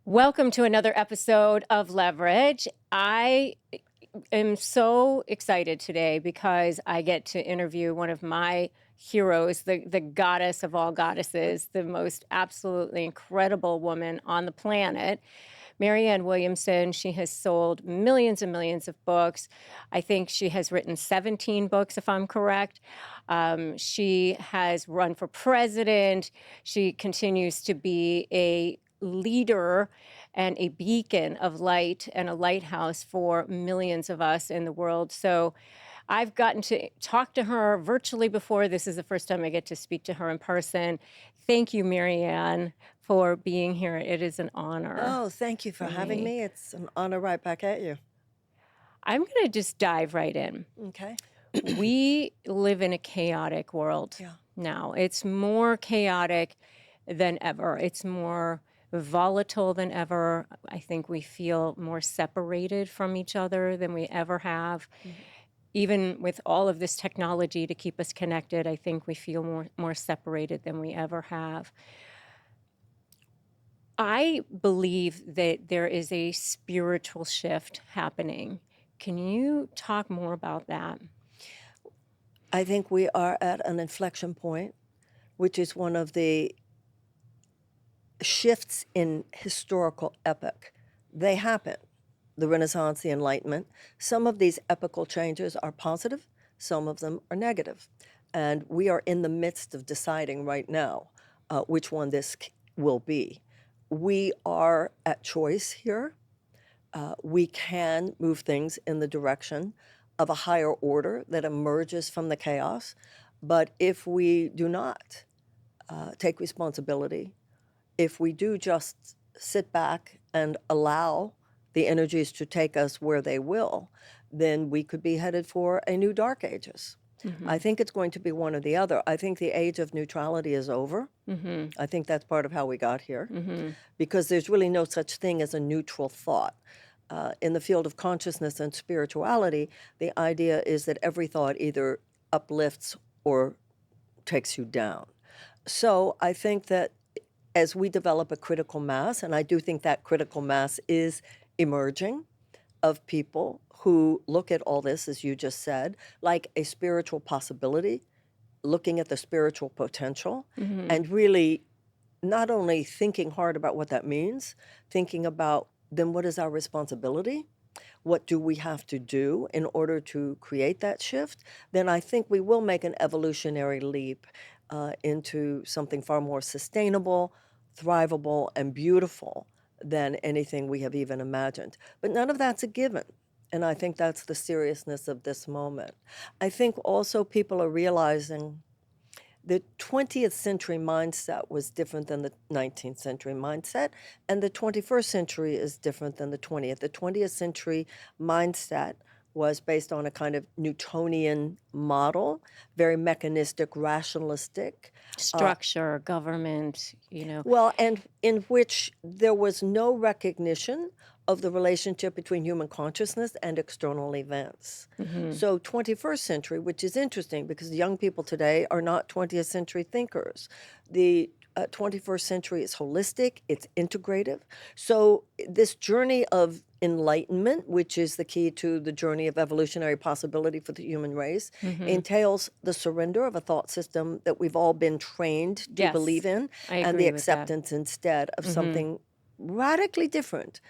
Welcome to another episode of Leverage. I am so excited today because I get to interview one of my heroes, the goddess of all goddesses, the most absolutely incredible woman on the planet, Marianne Williamson. She has sold millions and millions of books. I think she has written 17 books, if I'm correct. She has run for president. She continues to be a leader and a beacon of light and a lighthouse for millions of us in the world. So I've gotten to talk to her virtually before. This is the first time I get to speak to her in person. Thank you, Marianne, for being here. It is an honor. Oh, thank you for having me. It's an honor right back at you. I'm going to just dive right in. Okay. We live in a chaotic world now. It's more chaotic than ever. It's more volatile than ever. I think we feel more separated from each other than we ever have. Even with all of this technology to keep us connected, I think we feel more separated than we ever have. I believe that there is a spiritual shift happening. Can you talk more about that? I think we are at an inflection point, which is one of the shifts in historical epoch. They happen, the Renaissance, the Enlightenment. Some of these epochal changes are positive, some of them are negative. And we are in the midst of deciding right now which one this will be. We are at choice here. We can move things in the direction of a higher order that emerges from the chaos. But if we do not take responsibility, if we do just sit back and allow the energies to take us where they will, then we could be headed for a new dark ages. I think it's going to be one or the other. I think the age of neutrality is over. I think that's part of how we got here, because there's really no such thing as a neutral thought. In the field of consciousness and spirituality, the idea is that every thought either uplifts or takes you down. So I think that as we develop a critical mass, and I do think that critical mass is emerging, of people who look at all this, as you just said, like a spiritual possibility, looking at the spiritual potential, and really not only thinking hard about what that means, thinking about then what is our responsibility? What do we have to do in order to create that shift? Then I think we will make an evolutionary leap into something far more sustainable, thrivable, and beautiful than anything we have even imagined. But none of that's a given. And I think that's the seriousness of this moment. I think also people are realizing the 20th century mindset was different than the 19th century mindset, and the 21st century is different than the 20th. The 20th century mindset was based on a kind of Newtonian model, very mechanistic, rationalistic. Structure, government, Well, and in which there was no recognition of the relationship between human consciousness and external events. So 21st century, which is interesting because young people today are not 20th century thinkers. The 21st century is holistic, it's integrative. So this journey of enlightenment, which is the key to the journey of evolutionary possibility for the human race, entails the surrender of a thought system that we've all been trained to believe in, and the acceptance instead of something radically different.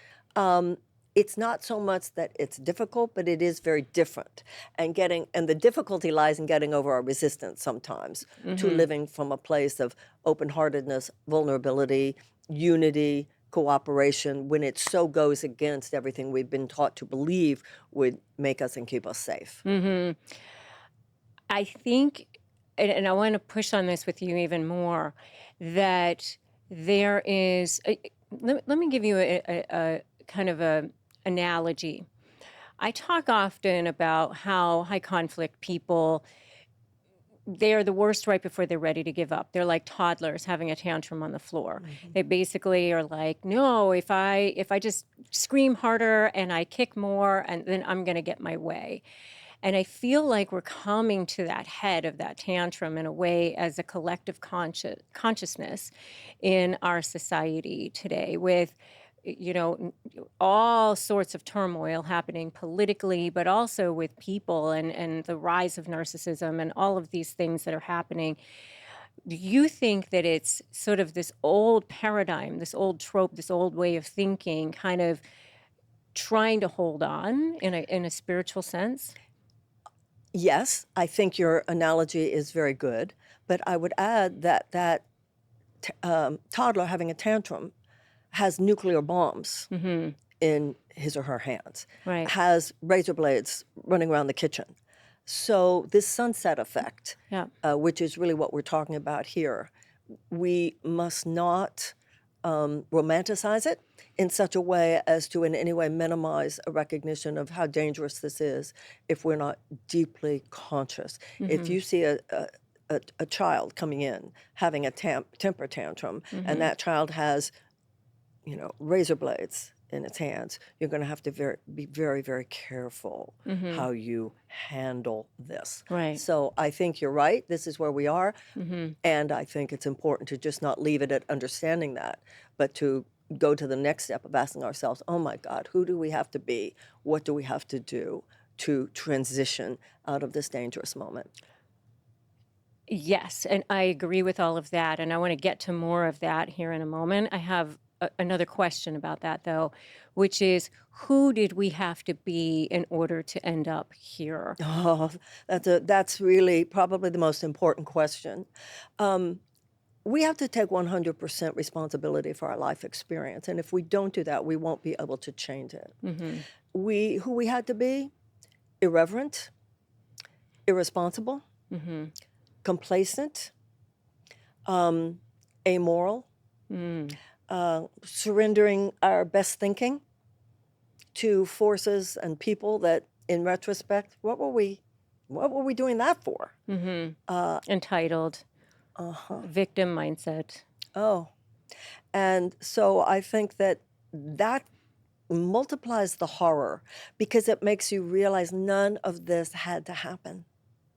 It's not so much that it's difficult, but it is very different. And the difficulty lies in getting over our resistance sometimes to living from a place of open-heartedness, vulnerability, unity, cooperation, when it so goes against everything we've been taught to believe would make us and keep us safe. I think, and I want to push on this with you even more, that there is, let me give you a kind of a analogy. I talk often about how high conflict people, they're the worst right before they're ready to give up. They're like toddlers having a tantrum on the floor. They basically are like, no, if I just scream harder and I kick more, and then I'm going to get my way. And I feel like we're coming to that head of that tantrum in a way as a collective consciousness in our society today, with all sorts of turmoil happening politically, but also with people and the rise of narcissism and all of these things that are happening. Do you think that it's sort of this old paradigm, this old trope, this old way of thinking kind of trying to hold on in a spiritual sense? Yes, I think your analogy is very good, but I would add that toddler having a tantrum has nuclear bombs Mm-hmm. in his or her hands, Right. has razor blades running around the kitchen. So this sunset effect, Yeah. which is really what we're talking about here, we must not romanticize it in such a way as to in any way minimize a recognition of how dangerous this is if we're not deeply conscious. If Mm-hmm. you see a child coming in having a temper tantrum, and Mm-hmm. that child has razor blades in its hands, you're going to have to be very, very careful Mm-hmm. how you handle this. Right. So I think you're right. This is where we are. Mm-hmm. And I think it's important to just not leave it at understanding that, but to go to the next step of asking ourselves, oh my God, who do we have to be? What do we have to do to transition out of this dangerous moment? Yes, and I agree with all of that, and I want to get to more of that here in a moment. I have another question about that, though, which is who did we have to be in order to end up here? Oh, that's really probably the most important question. Um, we have to take 100% responsibility for our life experience. And if we don't do that, we won't be able to change it. Mm-hmm. Who we had to be? Irreverent, irresponsible, Mm-hmm. complacent, amoral, Mm. surrendering our best thinking to forces and people that, in retrospect, what were we doing that for? Mm-hmm. Uh, Entitled, uh-huh. victim mindset. Oh, and so I think that multiplies the horror because it makes you realize none of this had to happen.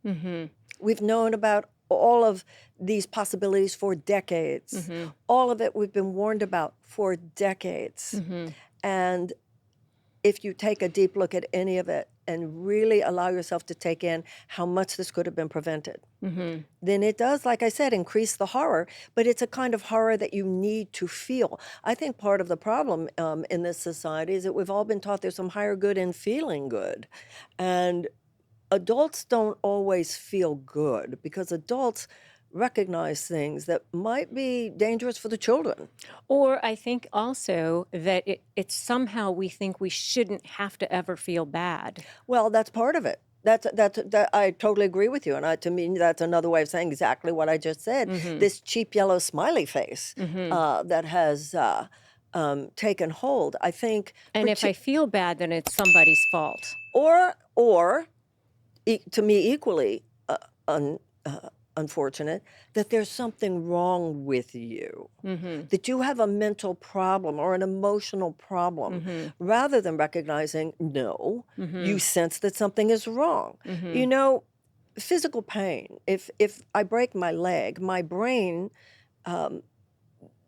Mm-hmm. We've known about all of these possibilities for decades. Mm-hmm. All of it we've been warned about for decades. Mm-hmm. And if you take a deep look at any of it and really allow yourself to take in how much this could have been prevented, Mm-hmm. then it does, like I said, increase the horror, but it's a kind of horror that you need to feel. I think part of the problem in this society is that we've all been taught there's some higher good in feeling good. And adults don't always feel good because adults recognize things that might be dangerous for the children. Or I think also that it's somehow we think we shouldn't have to ever feel bad. Well, that's part of it. That I totally agree with you, and to me, that's another way of saying exactly what I just said. Mm-hmm. This cheap yellow smiley face Mm-hmm. that has taken hold. I think, And if I feel bad, then it's somebody's fault. or to me equally un, unfortunate, that there's something wrong with you, Mm-hmm. that you have a mental problem or an emotional problem, Mm-hmm. rather than recognizing, no, Mm-hmm. you sense that something is wrong. Mm-hmm. You know, physical pain, if I break my leg, my brain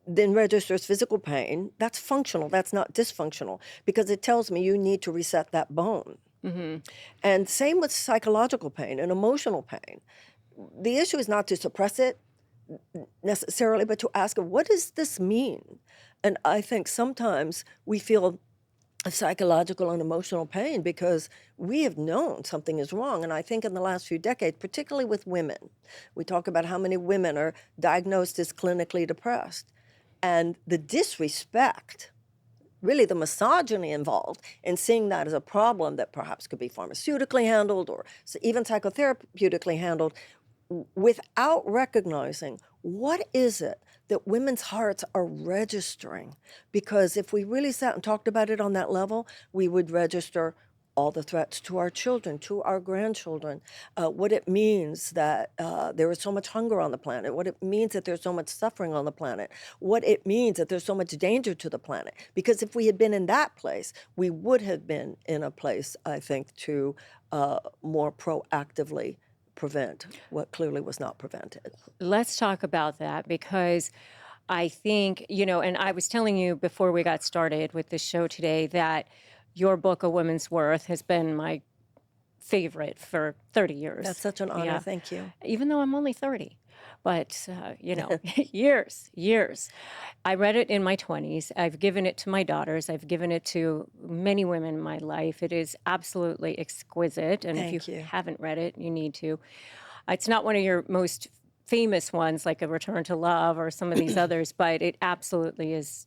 then registers physical pain. That's functional, that's not dysfunctional, because it tells me you need to reset that bone. Mm-hmm. And same with psychological pain and emotional pain. The issue is not to suppress it necessarily, but to ask, what does this mean? And I think sometimes we feel a psychological and emotional pain because we have known something is wrong. And I think in the last few decades, particularly with women, we talk about how many women are diagnosed as clinically depressed. And the disrespect, really the misogyny involved in seeing that as a problem that perhaps could be pharmaceutically handled or even psychotherapeutically handled, without recognizing what is it that women's hearts are registering. Because if we really sat and talked about it on that level, we would register all the threats to our children, to our grandchildren, what it means that there is so much hunger on the planet, what it means that there's so much suffering on the planet, what it means that there's so much danger to the planet. Because if we had been in that place, we would have been in a place, I think, to more proactively prevent what clearly was not prevented. Let's talk about that because I think, and I was telling you before we got started with this show today that your book, A Woman's Worth, has been my favorite for 30 That's years. such an honor. Yeah. Thank you. Even though I'm only 30. But, years, years. I read it in my 20s. I've given it to my daughters. I've given it to many women in my life. It is absolutely exquisite. And if you Thank you. haven't read it, you need to. It's not one of your most famous ones like A Return to Love or some of these others, but it absolutely is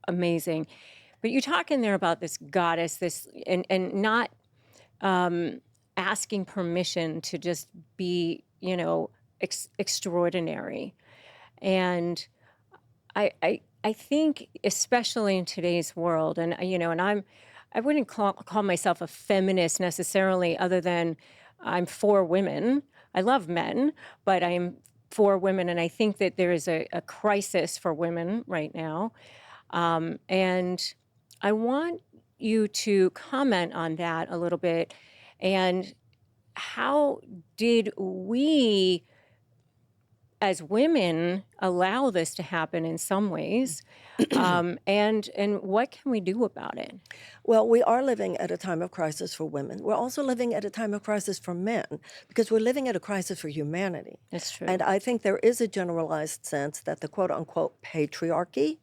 amazing. But you talk in there about this goddess, and not asking permission to just be, extraordinary. And I think, especially in today's world, and I wouldn't call myself a feminist necessarily, other than I'm for women. I love men, but I am for women, and I think that there is a crisis for women right now. And I want you to comment on that a little bit. And how did we as women allow this to happen in some ways? And what can we do about it? Well, we are living at a time of crisis for women. We're also living at a time of crisis for men because we're living at a crisis for humanity. That's true. And I think there is a generalized sense that the quote unquote patriarchy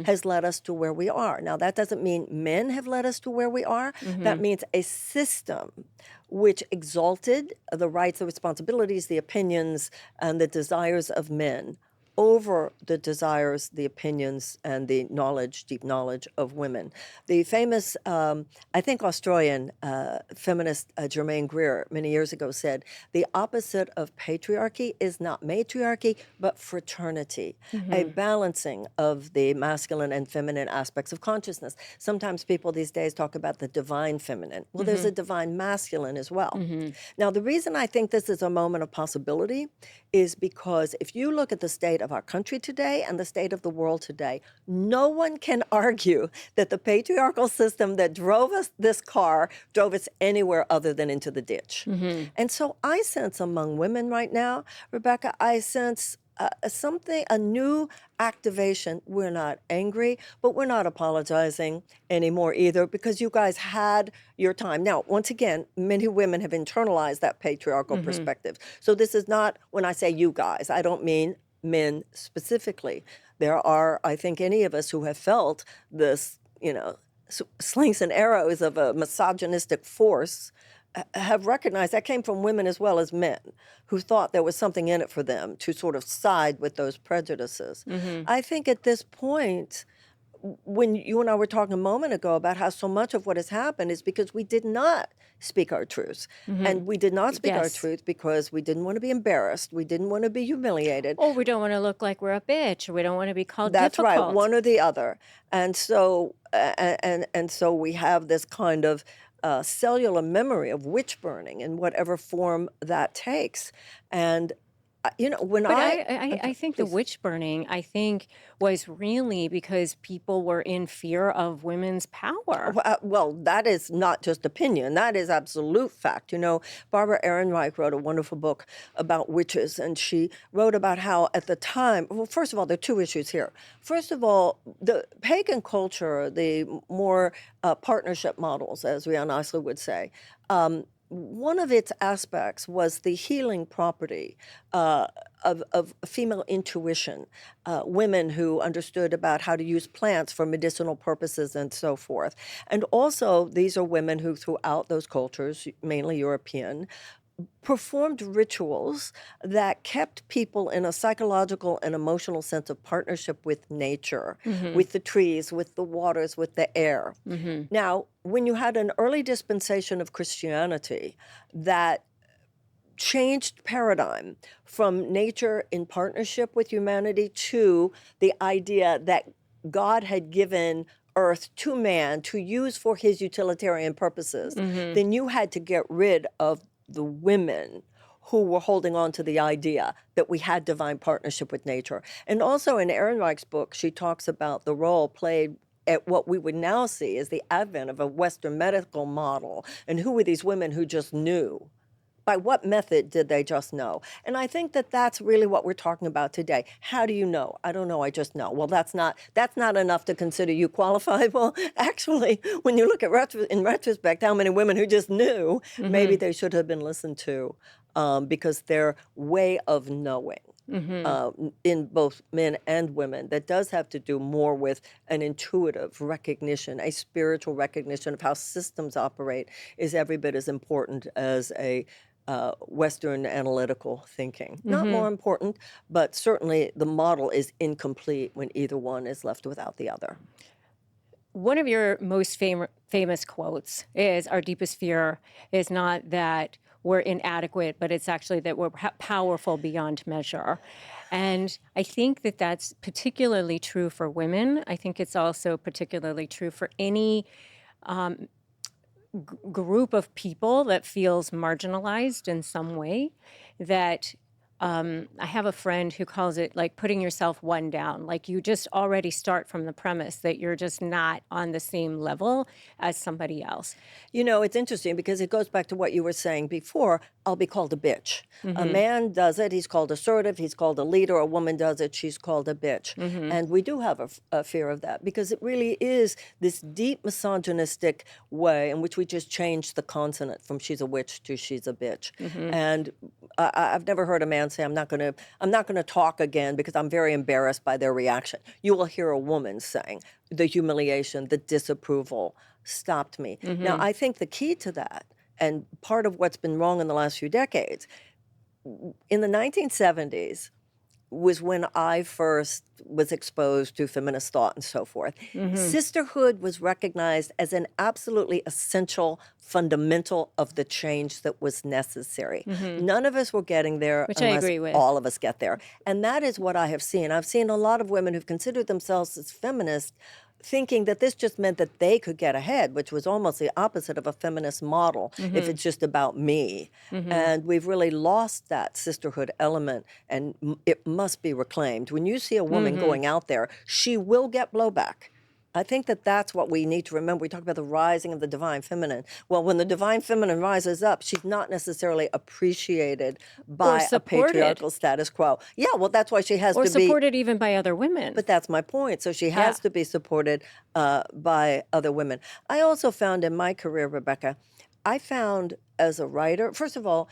has led us to where we are. Now, that doesn't mean men have led us to where we are. That means a system which exalted the rights, the responsibilities, the opinions, and the desires of men over the desires, the opinions, and the knowledge, deep knowledge of women. The famous, I think, Australian feminist Germaine Greer many years ago said, the opposite of patriarchy is not matriarchy, but fraternity, a balancing of the masculine and feminine aspects of consciousness. Sometimes people these days talk about the divine feminine. Well, there's a divine masculine as well. Now, the reason I think this is a moment of possibility is because if you look at the state of our country today and the state of the world today, no one can argue that the patriarchal system that drove us this car drove us anywhere other than into the ditch. And so I sense among women right now, Rebecca, I sense a new activation. We're not angry, but we're not apologizing anymore either because you guys had your time. Now, once again, many women have internalized that patriarchal perspective. So this is not, when I say you guys, I don't mean men specifically. There are, I think, any of us who have felt this, slings and arrows of a misogynistic force have recognized that came from women as well as men who thought there was something in it for them to sort of side with those prejudices. I think at this point, when you and I were talking a moment ago about how so much of what has happened is because we did not speak our truths. And we did not speak our truth because we didn't want to be embarrassed. We didn't want to be humiliated. Or we don't want to look like we're a bitch, or we don't want to be called That's difficult. right, one or the other. And so, and so we have this kind of cellular memory of witch burning in whatever form that takes. And when But I think the please. witch burning, I think, was really because people were in fear of women's power. Well, that is not just opinion. That is absolute fact. Barbara Ehrenreich wrote a wonderful book about witches, and she wrote about how at the time, well, first of all, there are two issues here. First of all, the pagan culture, the more partnership models, as Rihanna Eisler would say, one of its aspects was the healing property of female intuition, women who understood about how to use plants for medicinal purposes and so forth. And also, these are women who, throughout those cultures, mainly European, performed rituals that kept people in a psychological and emotional sense of partnership with nature, with the trees, with the waters, with the air. Now, when you had an early dispensation of Christianity that changed paradigm from nature in partnership with humanity to the idea that God had given earth to man to use for his utilitarian purposes, then you had to get rid of the women who were holding on to the idea that we had divine partnership with nature. And also in Ehrenreich's book, she talks about the role played at what we would now see as the advent of a Western medical model. And who were these women who just knew By what method did they just know? And I think that that's really what we're talking about today. How do you know? I don't know, I just know. Well, that's not enough to consider you qualified. Well, actually, when you look at in retrospect, how many women who just knew, maybe they should have been listened to, because their way of knowing, in both men and women, that does have to do more with an intuitive recognition, a spiritual recognition of how systems operate, is every bit as important as a Western analytical thinking. Not more important, but certainly the model is incomplete when either one is left without the other. One of your most famous quotes is, "Our deepest fear is not that we're inadequate, but it's actually that we're powerful beyond measure." And I think that that's particularly true for women. I think it's also particularly true for any group of people that feels marginalized in some way. That I have a friend who calls it like putting yourself one down. Like you just already start from the premise that you're just not on the same level as somebody else. You know, it's interesting because it goes back to what you were saying before. I'll be called a bitch. A man does it, he's called assertive, he's called a leader. A woman does it, she's called a bitch. And we do have a fear of that because it really is this deep misogynistic way in which we just change the consonant from she's a witch to she's a bitch. And I've never heard a man say, I'm not gonna talk again because I'm very embarrassed by their reaction. You will hear a woman saying, the humiliation, the disapproval stopped me. Now, I think the key to that, and part of what's been wrong in the last few decades, in the 1970s was when I first was exposed to feminist thought and so forth. Sisterhood was recognized as an absolutely essential fundamental of the change that was necessary. None of us were getting there Which I unless agree with. all of us get there. And that is what I have seen. I've seen a lot of women who've considered themselves as feminists thinking that this just meant that they could get ahead, which was almost the opposite of a feminist model if it's just about me. And we've really lost that sisterhood element, and it must be reclaimed. When you see a woman going out there, she will get blowback. I think that that's what we need to remember. We talk about the rising of the divine feminine. Well, when the divine feminine rises up, she's not necessarily appreciated by a supported. patriarchal status quo. Yeah, well, that's why she has Or to be. supported even by other women. But that's my point. So she has to be supported by other women. I also found in my career, Rebecca, I found as a writer, first of all,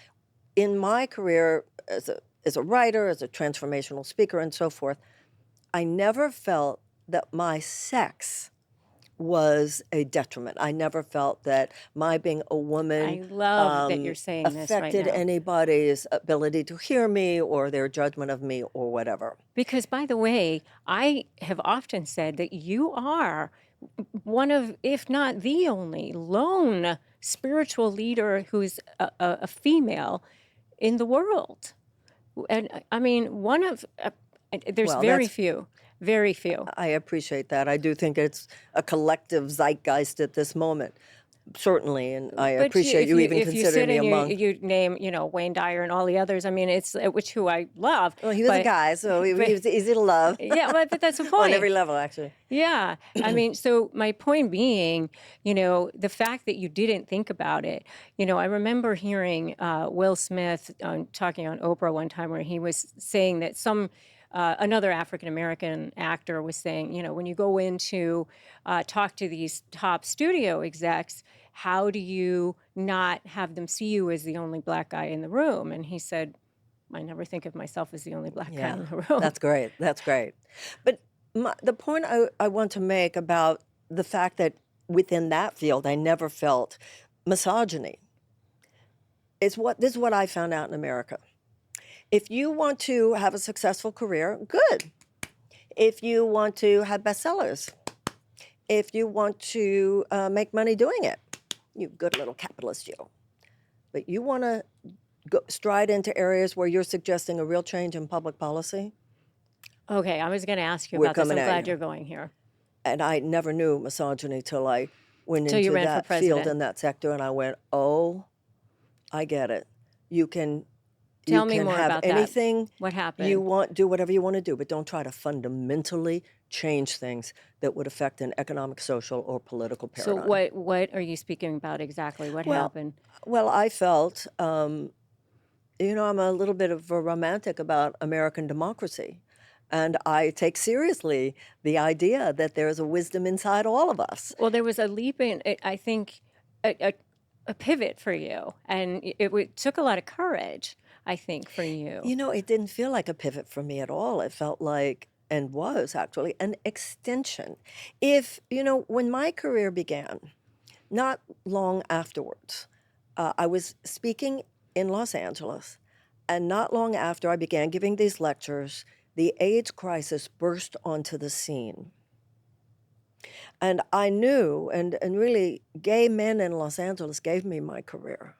in my career as a writer, as a transformational speaker and so forth, I never felt that my sex was a detriment. I never felt that my being a woman I love that you're saying this right affected now. anybody's ability to hear me or their judgment of me or whatever. Because, by the way, I have often said that you are one of, if not the only, lone spiritual leader who's a female in the world. And I mean, there's Well, very that's- few, very few. I appreciate that. I do think it's a collective zeitgeist at this moment, certainly, and I But appreciate you even if you considering sit me and among. you name, Wayne Dyer and all the others, I mean, it's which who I love. Well, he was a but- guy, so he but- was easy to love. Yeah, but that's the point. On every level, actually. Yeah. I mean, so my point being, the fact that you didn't think about it, I remember hearing Will Smith talking on Oprah one time where he was saying that another African-American actor was saying, when you go in to talk to these top studio execs, how do you not have them see you as the only black guy in the room? And he said, I never think of myself as the only black guy in the room. That's great. That's great. But the point I want to make about the fact that within that field, I never felt misogyny is this is what I found out in America. If you want to have a successful career, good. If you want to have bestsellers, if you want to make money doing it, you good little capitalist you. But you want to stride into areas where you're suggesting a real change in public policy? Okay, I was going to ask you We're about this. I'm coming at glad you. you're going here. And I never knew misogyny till I went Till you into ran for that field president. in that sector, and I went, oh, I get it. You can Tell me more have about that. anything What happened? you want, do whatever you want to do, but don't try to fundamentally change things that would affect an economic, social, or political So paradigm. what are you speaking about exactly? What happened? Well, I felt I'm a little bit of a romantic about American democracy. And I take seriously the idea that there's a wisdom inside all of us. Well, there was a leap in, I think, a pivot for you, and it took a lot of courage, I think, for you. It didn't feel like a pivot for me at all. It felt like, and was actually, an extension. When my career began, not long afterwards, I was speaking in Los Angeles, and not long after I began giving these lectures, the AIDS crisis burst onto the scene. And I knew, and really, gay men in Los Angeles gave me my career.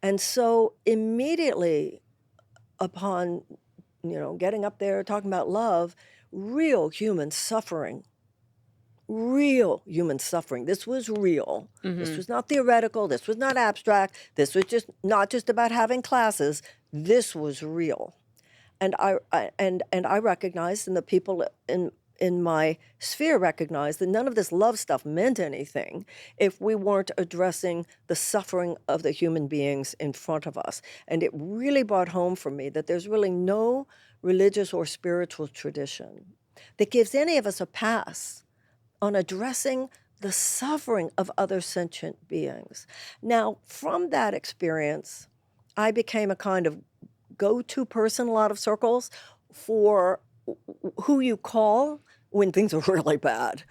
And so immediately upon, getting up there talking about love, real human suffering, this was real. This was not theoretical. This was not abstract. This was just not just about having classes. This was real. And I recognized, and the people in my sphere recognized, that none of this love stuff meant anything if we weren't addressing the suffering of the human beings in front of us. And it really brought home for me that there's really no religious or spiritual tradition that gives any of us a pass on addressing the suffering of other sentient beings. Now, from that experience, I became a kind of go-to person in a lot of circles for who you call when things are really bad.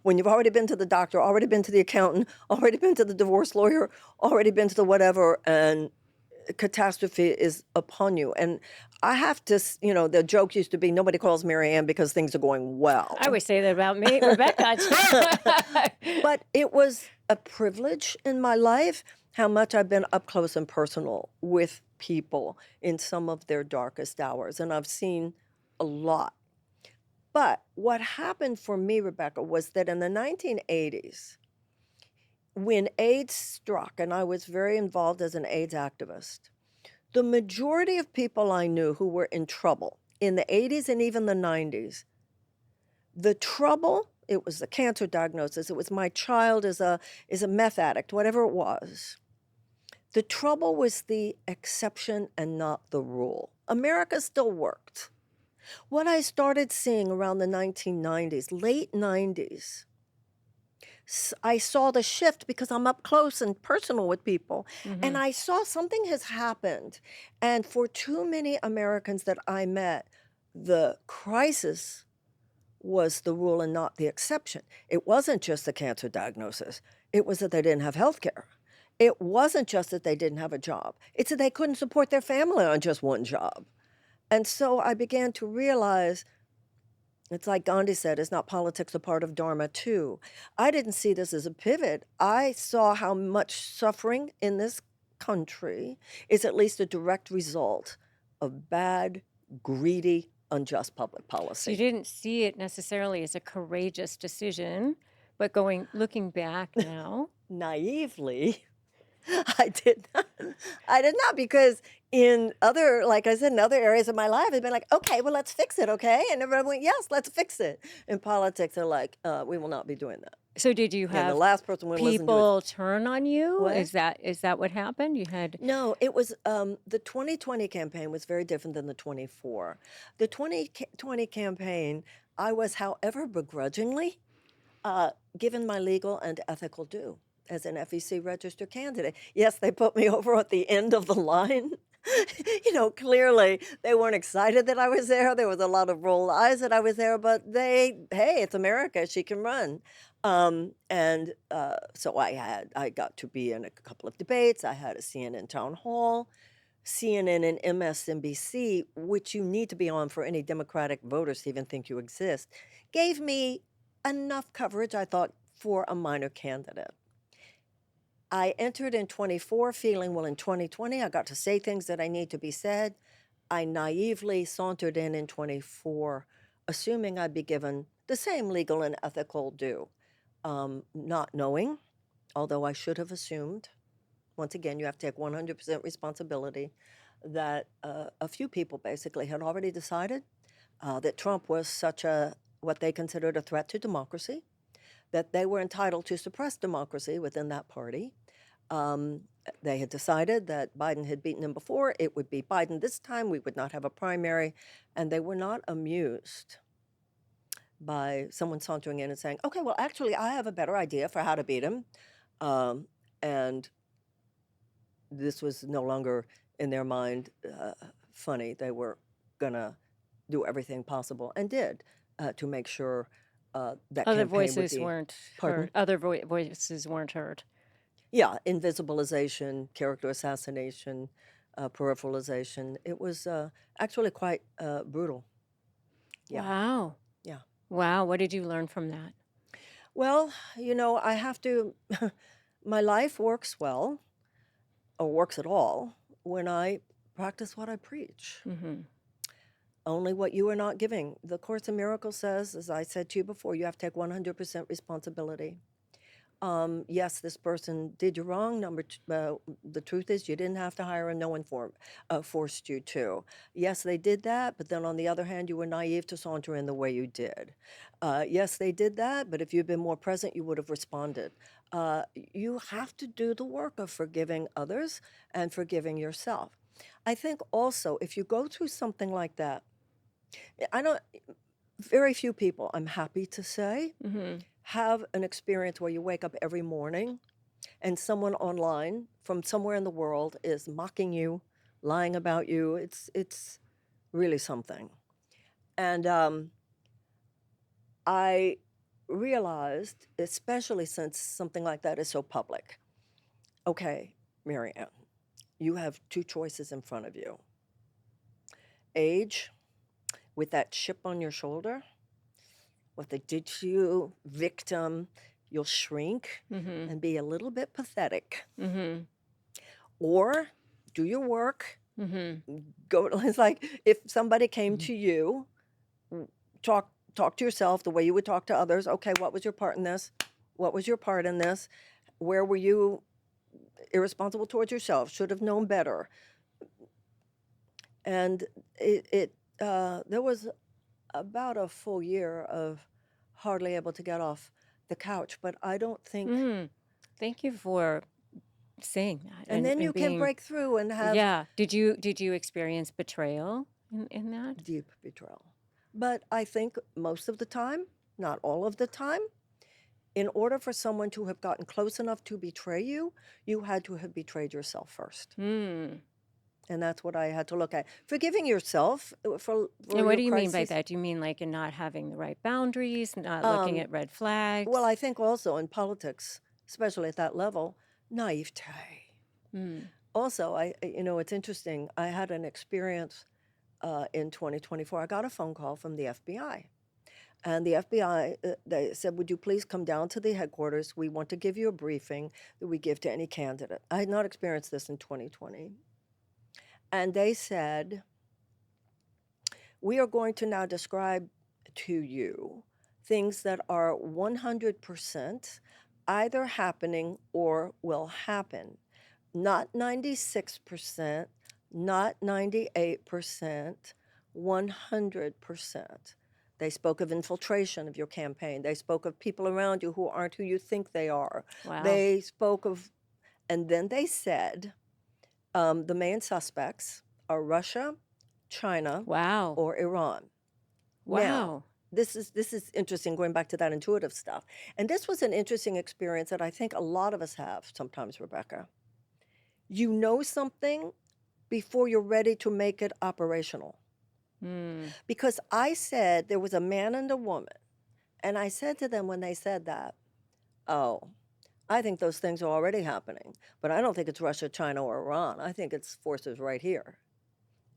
When you've already been to the doctor, already been to the accountant, already been to the divorce lawyer, already been to the whatever, and catastrophe is upon you. And I have to, the joke used to be, nobody calls Marianne because things are going well. I always say that about me, Rebecca. But it was a privilege in my life how much I've been up close and personal with people in some of their darkest hours. And I've seen a lot. But what happened for me, Rebecca, was that in the 1980s, when AIDS struck, and I was very involved as an AIDS activist, the majority of people I knew who were in trouble in the 80s and even the 90s, the trouble, it was the cancer diagnosis, it was my child is a meth addict, whatever it was. The trouble was the exception and not the rule. America still worked. What I started seeing around the 1990s, late 90s, I saw the shift because I'm up close and personal with people. And I saw something has happened. And for too many Americans that I met, the crisis was the rule and not the exception. It wasn't just the cancer diagnosis. It was that they didn't have health care. It wasn't just that they didn't have a job. It's that they couldn't support their family on just one job. And so I began to realize, it's like Gandhi said, is not politics a part of Dharma too? I didn't see this as a pivot. I saw how much suffering in this country is at least a direct result of bad, greedy, unjust public So you policy. didn't see it necessarily as a courageous decision, but looking back now, Naively, I did not, because in other, like I said, in other areas of my life, it's been like, okay, well, let's fix it, okay? And everyone went, yes, let's fix it. In politics, they're like, we will not be doing that. so did you And the have last person we listen to is, people turn on you? what? Is that what happened? You had No, it was the 2020 campaign was very different than the 24. The 2020 campaign, I was, however begrudgingly, given my legal and ethical due as an FEC registered candidate. Yes, they put me over at the end of the line. Clearly they weren't excited that I was there. There was a lot of rolled eyes that I was there, but hey, it's America. She can run. So I got to be in a couple of debates. I had a CNN town hall. CNN and MSNBC, which you need to be on for any Democratic voters to even think you exist, gave me enough coverage, I thought, for a minor candidate. I entered in 24 feeling, well, in 2020, I got to say things that I need to be said. I naively sauntered in 24, assuming I'd be given the same legal and ethical due, not knowing, although I should have assumed. Once again, you have to take 100% responsibility that a few people basically had already decided that Trump was such what they considered a threat to democracy, that they were entitled to suppress democracy within that party. They had decided that Biden had beaten him before. It would be Biden this time. We would not have a primary. And they were not amused by someone sauntering in and saying, okay, well, actually, I have a better idea for how to beat him. And this was no longer in their mind funny. They were going to do everything possible and did to make sure that Other campaign would voices be, weren't pardon? heard. Other voices weren't heard. Yeah, invisibilization, character assassination, peripheralization. It was actually quite brutal. Yeah, Wow. yeah. Wow. What did you learn from that? Well, I have to, my life works well, or works at all, when I practice what I preach. Mm-hmm. Only what you are not giving. The Course in Miracles says, as I said to you before, you have to take 100% responsibility. Yes, this person did you wrong. The truth is you didn't have to hire and no one forced you to. Yes, they did that, but then on the other hand, you were naive to saunter in the way you did. Yes, they did that, but if you'd been more present, you would have responded. You have to do the work of forgiving others and forgiving yourself. I think also if you go through something like that, very few people, I'm happy to say, Mm-hmm. have an experience where you wake up every morning and someone online from somewhere in the world is mocking you, lying about you. It's really something. And I realized, especially since something like that is so public, okay, Marianne, you have two choices in front of you. Age, with that chip on your shoulder, what they did to you, victim, you'll shrink Mm-hmm. and be a little bit pathetic. Mm-hmm. Or do your work. Mm-hmm. Go. It's like if somebody came to you, talk to yourself the way you would talk to others. Okay, what was your part in this? What was your part in this? Where were you irresponsible towards yourself? Should have known better. And there was about a full year of hardly able to get off the couch. But I don't think. Mm. Thank you for saying that And then you can being. break through and have Yeah. Did you experience betrayal in that? deep betrayal. But I think most of the time, not all of the time, in order for someone to have gotten close enough to betray you, you had to have betrayed yourself first. Mm. And that's what I had to look at. Forgiving yourself for And what your do you mean by crises. that? Do you mean like in not having the right boundaries, not looking at red flags? Well, I think also in politics, especially at that level, naivete. Mm. Also, it's interesting. I had an experience in 2024. I got a phone call from the FBI. And the FBI, they said, would you please come down to the headquarters? We want to give you a briefing that we give to any candidate. I had not experienced this in 2020. And they said, we are going to now describe to you things that are 100% either happening or will happen. Not 96%, not 98%, 100%. They spoke of infiltration of your campaign. They spoke of people around you who aren't who you think they are. Wow. They spoke of, and then they said the main suspects are Russia, China, Wow. or Iran. Wow. Now, this is interesting, going back to that intuitive stuff. And this was an interesting experience that I think a lot of us have sometimes, Rebecca. You know something before you're ready to make it operational. Mm. Because I said there was a man and a woman. And I said to them when they said that, oh, I think those things are already happening. But I don't think it's Russia, China, or Iran. I think it's forces right here.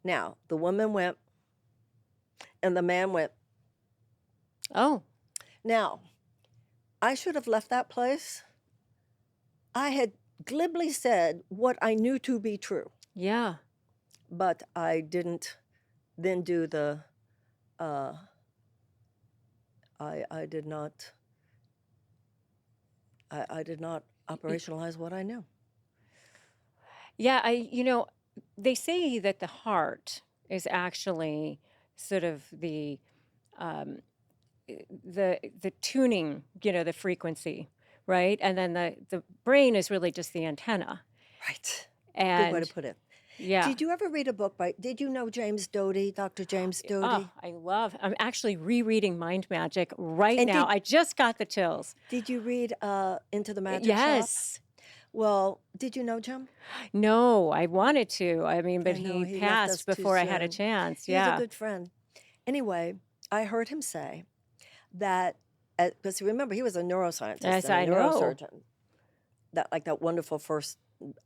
Now, the woman went and the man went. Oh. Now, I should have left that place. I had glibly said what I knew to be true. Yeah. But I didn't then do the, I did not operationalize what I knew. Yeah, they say that the heart is actually sort of the tuning, the frequency, right? And then the brain is really just the antenna. Right. Good way to And put it. yeah. Did you ever read a book did you know James Doty, Dr. James Oh, Doty? I'm actually rereading Mind Magic right And now. I just got the chills. did you read Into the Magic Shop? Yes. Well, did you know Jim? No, I wanted to. I mean, but I know he he left us passed too before I had a soon. chance. He was a Yeah. good friend. Anyway, I heard him say that, because remember, he was a neuroscientist Yes, and a I know. neurosurgeon. That wonderful first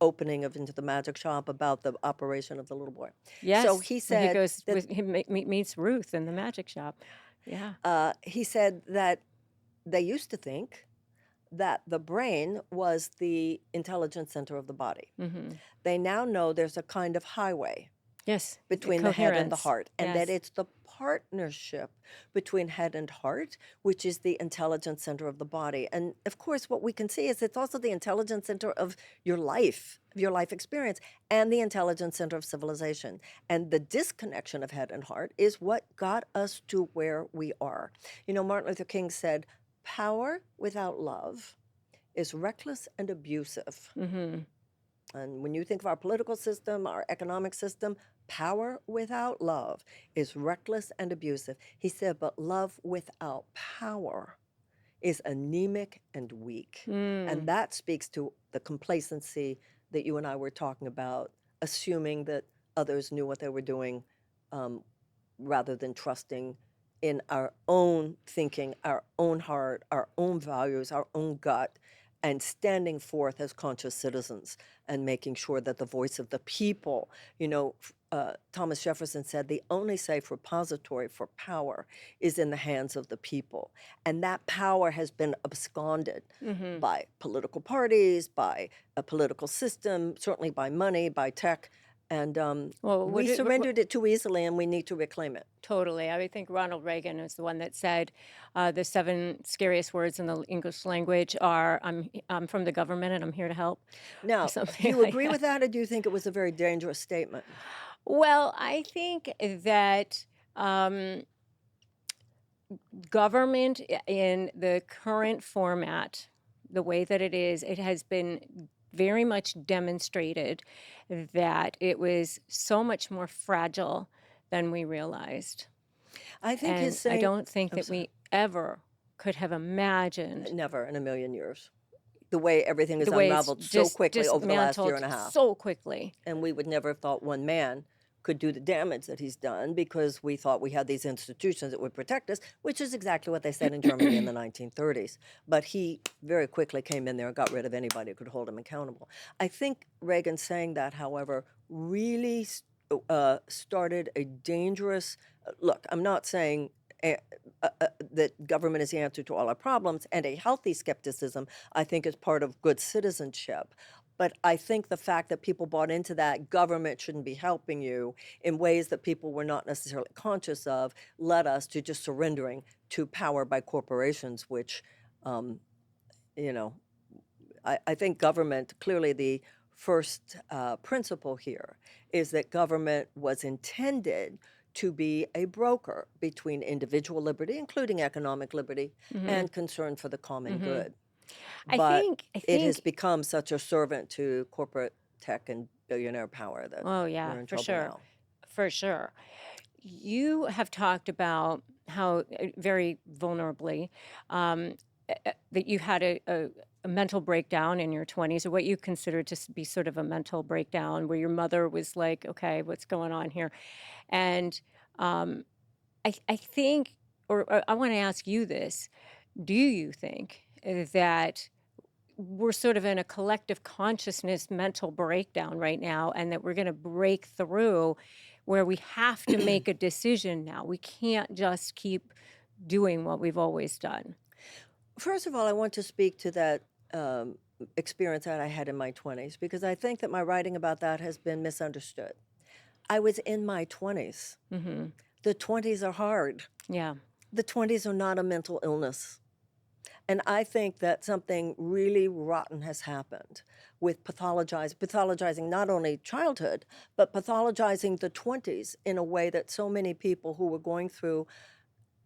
opening of Into the Magic Shop about the operation of the little boy. So Yes. he When he said goes that with him meets Ruth in the magic shop. Yeah. they used to think that the brain was the intelligence center of the body. Mm-hmm. They now know there's a kind of highway Yes. between the head and the Coherence. heart, and that Yes. it's the partnership between head and heart which is the intelligence center of the body. And of course, what we can see is it's also the intelligence center of your life experience, and the intelligence center of civilization. And the disconnection of head and heart is what got us to where we are. You know, Martin Luther King said, "Power without love is reckless and abusive." Mm-hmm. And when you think of our political system, our economic system, power without love is reckless and abusive. He said, but love without power is anemic and weak. And Mm. that speaks to the complacency that you and I were talking about, assuming that others knew what they were doing, um, rather than trusting in our own thinking, our own heart, our own values, our own gut, and standing forth as conscious citizens and making sure that the voice of the people, Thomas Jefferson said, the only safe repository for power is in the hands of the people. And that power has been absconded Mm-hmm. by political parties, by a political system, certainly by money, by tech. And Well, we surrendered it too easily, and we need to reclaim it. totally. I would think Ronald Reagan is the one that said the 7 scariest words in the English language are I'm from the government and I'm here to help, or Now, do something you like agree that. with that, or do you think it was a very dangerous statement? Well, I think that government in the current format, the way that it has been very much demonstrated that it was so much more fragile than we realized. I think his And I saying, don't think I'm that sorry, we ever could have imagined never in a million years, the way everything has the way it's unraveled so quickly over the last year dismantled and a half. so quickly. And we would never have thought one man could do the damage that he's done, because we thought we had these institutions that would protect us, which is exactly what they said in Germany in the 1930s. But he very quickly came in there and got rid of anybody who could hold him accountable. I think Reagan saying that, however, really started a dangerous look. I'm not saying that government is the answer to all our problems, and a healthy skepticism, I think, is part of good citizenship. But I think the fact that people bought into that government shouldn't be helping you in ways that people were not necessarily conscious of led us to just surrendering to power by corporations, which, um, you know, I think government, clearly the first principle here is that government was intended to be a broker between individual liberty, including economic liberty, Hmm. and concern for the common Hmm. good. I But think, I it has think, become such a servant to corporate tech and billionaire power that oh yeah, we're in for trouble sure, now. for sure. You have talked about how very vulnerably that you had a mental breakdown in your 20s, or what you consider to be sort of a mental breakdown, where your mother was like, okay, what's going on here? And um, I think, or I want to ask you this: do you think that we're sort of in a collective consciousness mental breakdown right now, and that we're going to break through, where we have to make a decision now? We can't just keep doing what we've always done. First of all, I want to speak to that experience that I had in my 20s, because I think that my writing about that has been misunderstood. I was in my 20s. Hmm. The 20s are hard. Yeah. The 20s are not a mental illness. And I think that something really rotten has happened with pathologizing not only childhood, but pathologizing the 20s in a way that so many people who were going through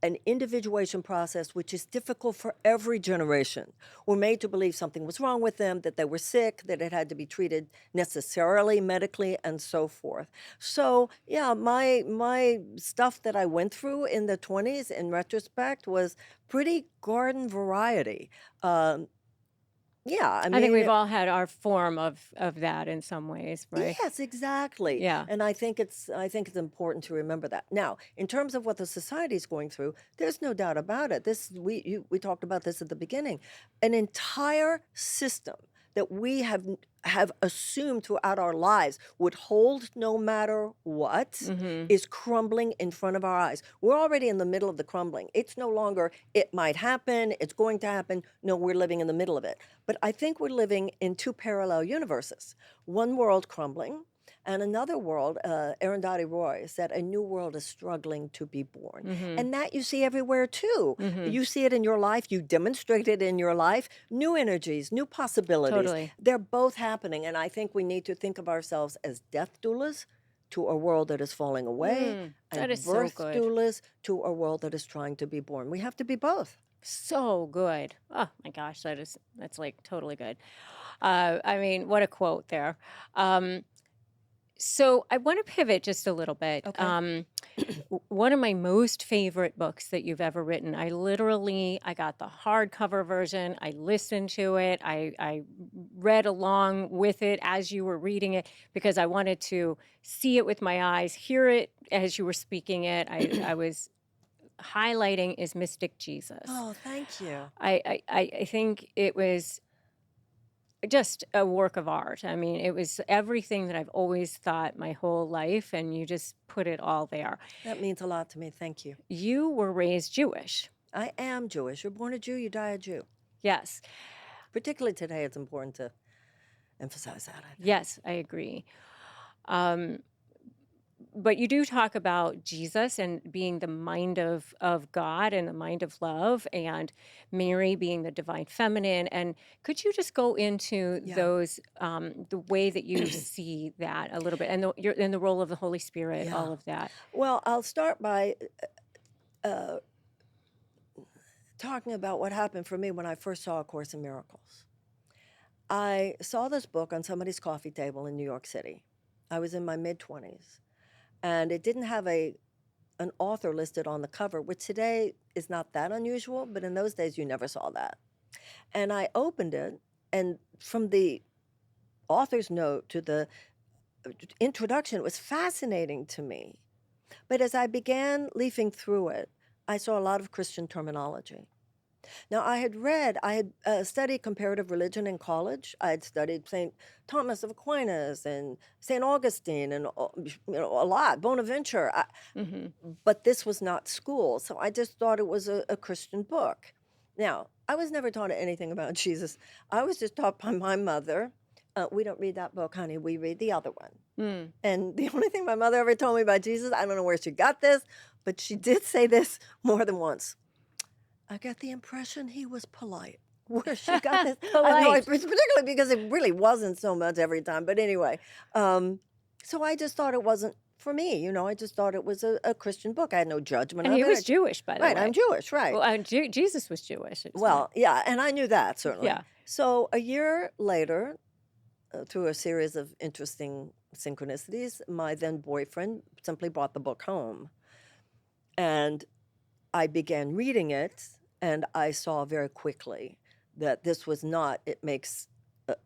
an individuation process which is difficult for every generation. We're made to believe something was wrong with them, that they were sick, that it had to be treated necessarily medically, and so forth. So yeah, my stuff that I went through in the 20s, in retrospect, was pretty garden variety. Um, yeah, I I think mean, we've all had our form of that in some ways, right? yes, exactly. Yeah. And I think it's important to remember that. Now, in terms of what the society is going through, there's no doubt about it. We talked about this at the beginning. An entire system that we have assumed throughout our lives would hold no matter what Hmm. is crumbling in front of our eyes. We're already in the middle of the crumbling. It's no longer it might happen, it's going to happen. No, we're living in the middle of it. But I think we're living in two parallel universes. One world crumbling, and another world, Arundhati Roy said, a new world is struggling to be born. Hmm. And that you see everywhere too. Hmm. You see it in your life, you demonstrate it in your life, new energies, new possibilities. Totally. They're both happening. And I think we need to think of ourselves as death doulas to a world that is falling away, That and is so birth good. doulas to a world that is trying to be born. We have to be both. So good. Oh my gosh, that's like totally good. I mean, what a quote there. Um, so I want to pivot just a little bit. Okay. One of my most favorite books that you've ever written. I got the hardcover version. I listened to it. I read along with it as you were reading it because I wanted to see it with my eyes, hear it as you were speaking it. I was highlighting is Mystic Jesus. Oh, thank you. I think it was just a work of art. I mean, it was everything that I've always thought my whole life, and you just put it all there. That means a lot to me. Thank you. You were raised Jewish. I am Jewish. You're born a Jew, you die a Jew. Yes. Particularly today, it's important to emphasize that, I think. Yes, I agree. Um, but you do talk about Jesus and being the mind of God and the mind of love, and Mary being the divine feminine. And could you just go into Yeah. those, the way that you see that a little bit, and the role of the Holy Spirit, Yeah. all of that? Well, I'll start by uh, talking about what happened for me when I first saw A Course in Miracles. I saw this book on somebody's coffee table in New York City. I was in my mid-20s, and it didn't have an author listed on the cover, which today is not that unusual, but in those days you never saw that. And I opened it, and from the author's note to the introduction, it was fascinating to me. But as I began leafing through it, I saw a lot of Christian terminology. Now, I had studied comparative religion in college. I had studied St. Thomas of Aquinas and St. Augustine and a lot, Bonaventure. Hmm. But this was not school, so I just thought it was a Christian book. Now, I was never taught anything about Jesus. I was just taught by my mother. We don't read that book, honey. We read the other one. Mm. And the only thing my mother ever told me about Jesus, I don't know where she got this, but she did say this more than once. I got the impression he was polite. Where she got this, I know, Polite. particularly because it really wasn't so much every time. But anyway, so I just thought it wasn't for me. I just thought it was a Christian book. I had no judgment And of he it. was Jewish, by the Right, way. I'm Jewish, right. Well, Jesus was Jewish. It's not- Well, yeah, and I knew that certainly. yeah. So a year later, through a series of interesting synchronicities, my then boyfriend simply brought the book home. And I began reading it, and I saw very quickly that this was not, it makes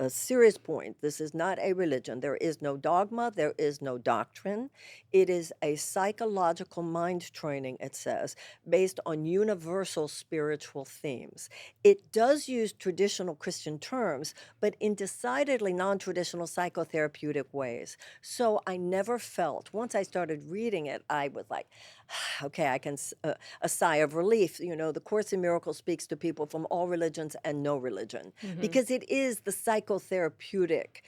a serious point. This is not a religion. There is no dogma, there is no doctrine. It is a psychological mind training, it says, based on universal spiritual themes. It does use traditional Christian terms, but in decidedly non-traditional psychotherapeutic ways. So I never felt, once I started reading it, I was like, okay, I can, a sigh of relief. The Course in Miracles speaks to people from all religions and no religion, Hmm. because it is the psychotherapeutic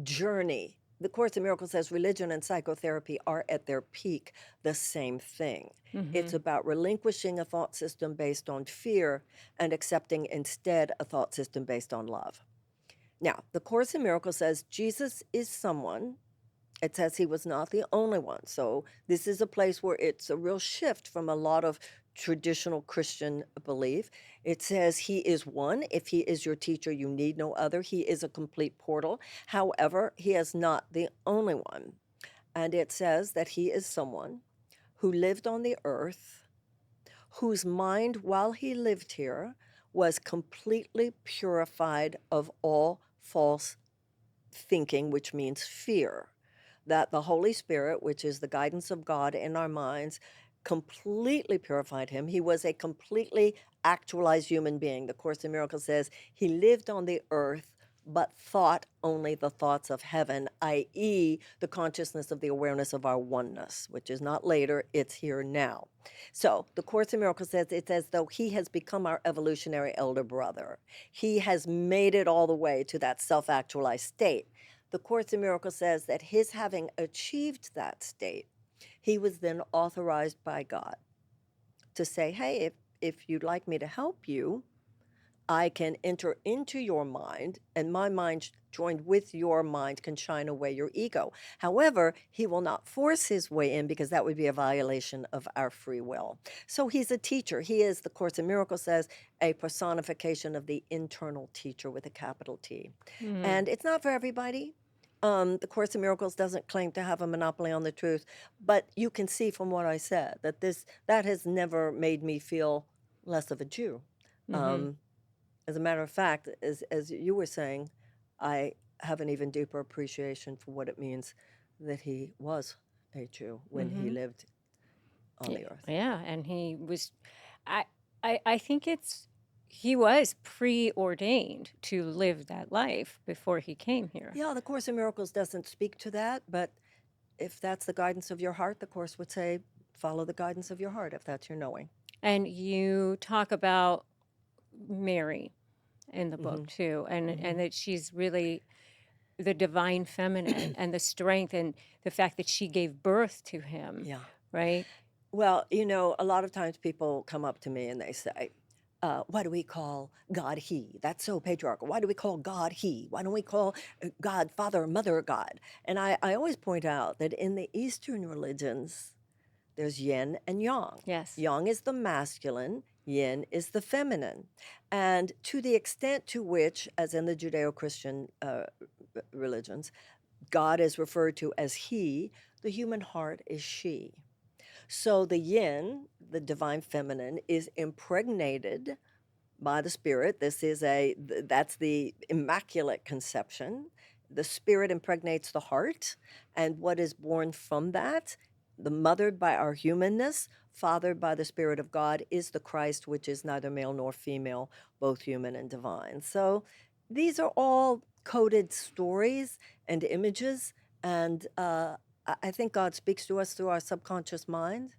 journey. The Course in Miracles says religion and psychotherapy are at their peak the same thing. It's Hmm. about relinquishing a thought system based on fear and accepting instead a thought system based on love. Now, the Course in Miracles says Jesus is someone It says he was not the only one. So this is a place where it's a real shift from a lot of traditional Christian belief. It says he is one. If he is your teacher, you need no other. He is a complete portal. However, he is not the only one. And it says that he is someone who lived on the earth, whose mind, while he lived here, was completely purified of all false thinking, which means fear. That the Holy Spirit, which is the guidance of God in our minds, completely purified him. He was a completely actualized human being. The Course in Miracles says he lived on the earth but thought only the thoughts of heaven, i.e., the consciousness of the awareness of our oneness, which is not later, it's here now. So the Course in Miracles says it's as though he has become our evolutionary elder brother. He has made it all the way to that self-actualized state. The Course in Miracles says that his having achieved that state, he was then authorized by God to say, hey, if you'd like me to help you, I can enter into your mind, and my mind joined with your mind can shine away your ego. However, he will not force his way in because that would be a violation of our free will. So he's a teacher. He is, the Course in Miracles says, a personification of the internal teacher with a capital T. And it's not for everybody. The Course in Miracles doesn't claim to have a monopoly on the truth, but you can see from what I said that that has never made me feel less of a Jew. As a matter of fact, as you were saying, I have an even deeper appreciation for what it means that he was a Jew when he lived on the earth. Yeah, and he was, I, I think he was preordained to live that life before he came here. Yeah, the Course in Miracles doesn't speak to that, but if that's the guidance of your heart, the Course would say, follow the guidance of your heart if that's your knowing. And you talk about Mary in the book too, and that she's really the divine feminine and the strength and the fact that she gave birth to him. Yeah. Right. Well, a lot of times people come up to me and they say, why do we call God he? That's so patriarchal. Why do we call God he? Why don't we call God Father, Mother, God? And I always point out that in the Eastern religions, there's yin and yang. Yes. Yang is the masculine, yin is the feminine. And to the extent to which, as in the Judeo-Christian religions, God is referred to as he, the human heart is she. So the yin, the divine feminine, is impregnated by the spirit. That's the immaculate conception. The spirit impregnates the heart, and what is born from that, the mothered by our humanness, fathered by the Spirit of God, is the Christ, which is neither male nor female, both human and divine. So these are all coded stories and images, and I think God speaks to us through our subconscious mind,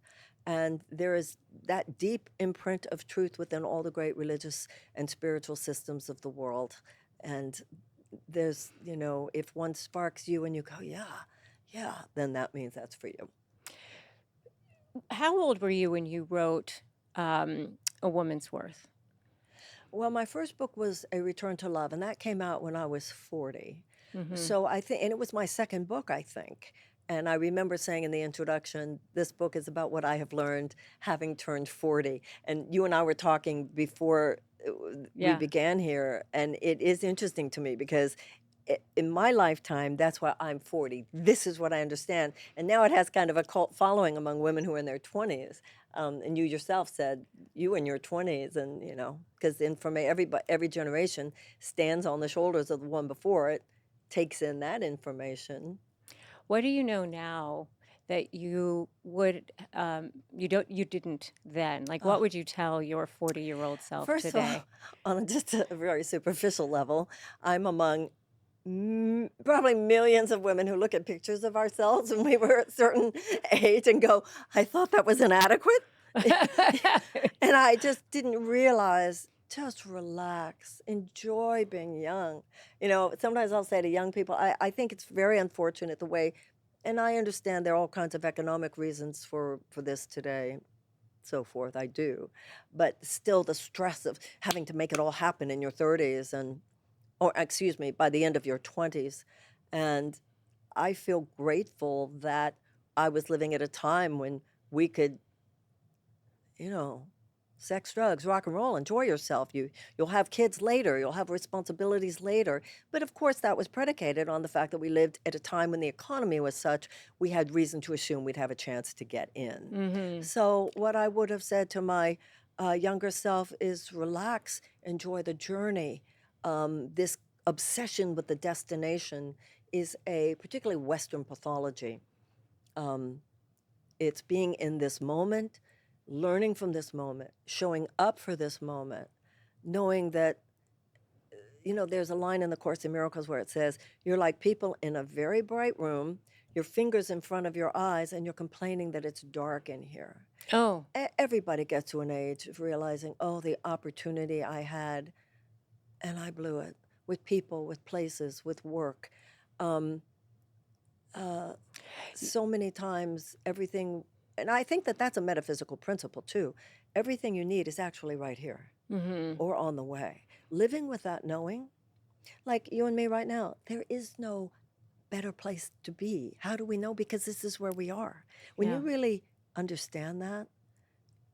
and there is that deep imprint of truth within all the great religious and spiritual systems of the world. And there's, if one sparks you and you go, yeah, then that means that's for you. How old were you when you wrote A Woman's Worth? Well, my first book was A Return to Love, and that came out when I was 40. So I think, and it was my second book, I think. And I remember saying in the introduction, this book is about what I have learned having turned 40. And you and I were talking before we began here, and it is interesting to me because in my lifetime, that's why I'm 40. This is what I understand. And now it has kind of a cult following among women who are in their 20s. And you yourself said you in your 20s, and because every generation stands on the shoulders of the one before it, takes in that information. What do you know now that you would you didn't then? Like, what would you tell your 40-year-old self First today? of all, on just a very superficial level, I'm among probably millions of women who look at pictures of ourselves when we were at a certain age and go, I thought that was inadequate. And I just didn't realize, just relax, enjoy being young. Sometimes I'll say to young people, I think it's very unfortunate the way, and I understand there are all kinds of economic reasons for this today, so forth, I do. But still the stress of having to make it all happen in your 30s or excuse me, by the end of your 20s. And I feel grateful that I was living at a time when we could, you know, sex, drugs, rock and roll, enjoy yourself. You'll have kids later, you'll have responsibilities later. But of course, that was predicated on the fact that we lived at a time when the economy was such, we had reason to assume we'd have a chance to get in. Mm-hmm. So what I would have said to my younger self is relax, enjoy the journey. This obsession with the destination is a particularly Western pathology. It's being in this moment, learning from this moment, showing up for this moment, knowing that, there's a line in the Course in Miracles where it says, you're like people in a very bright room, your fingers in front of your eyes, and you're complaining that it's dark in here. Oh, Everybody gets to an age of realizing, oh, the opportunity I had, and I blew it with people, with places, with work. So many times, everything, and I think that that's a metaphysical principle too. Everything you need is actually right here mm-hmm. or on the way. Living with that knowing, like you and me right now, there is no better place to be. How do we know? Because this is where we are. When Yeah. you really understand that,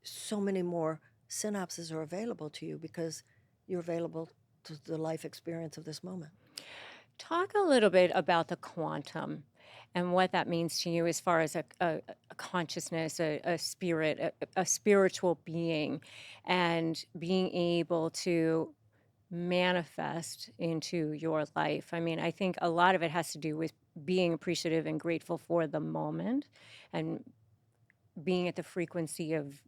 so many more synapses are available to you because you're available to the life experience of this moment. Talk a little bit about the quantum and what that means to you as far as a consciousness, a spirit, a spiritual being, and being able to manifest into your life. I mean, I think a lot of it has to do with being appreciative and grateful for the moment and being at the frequency of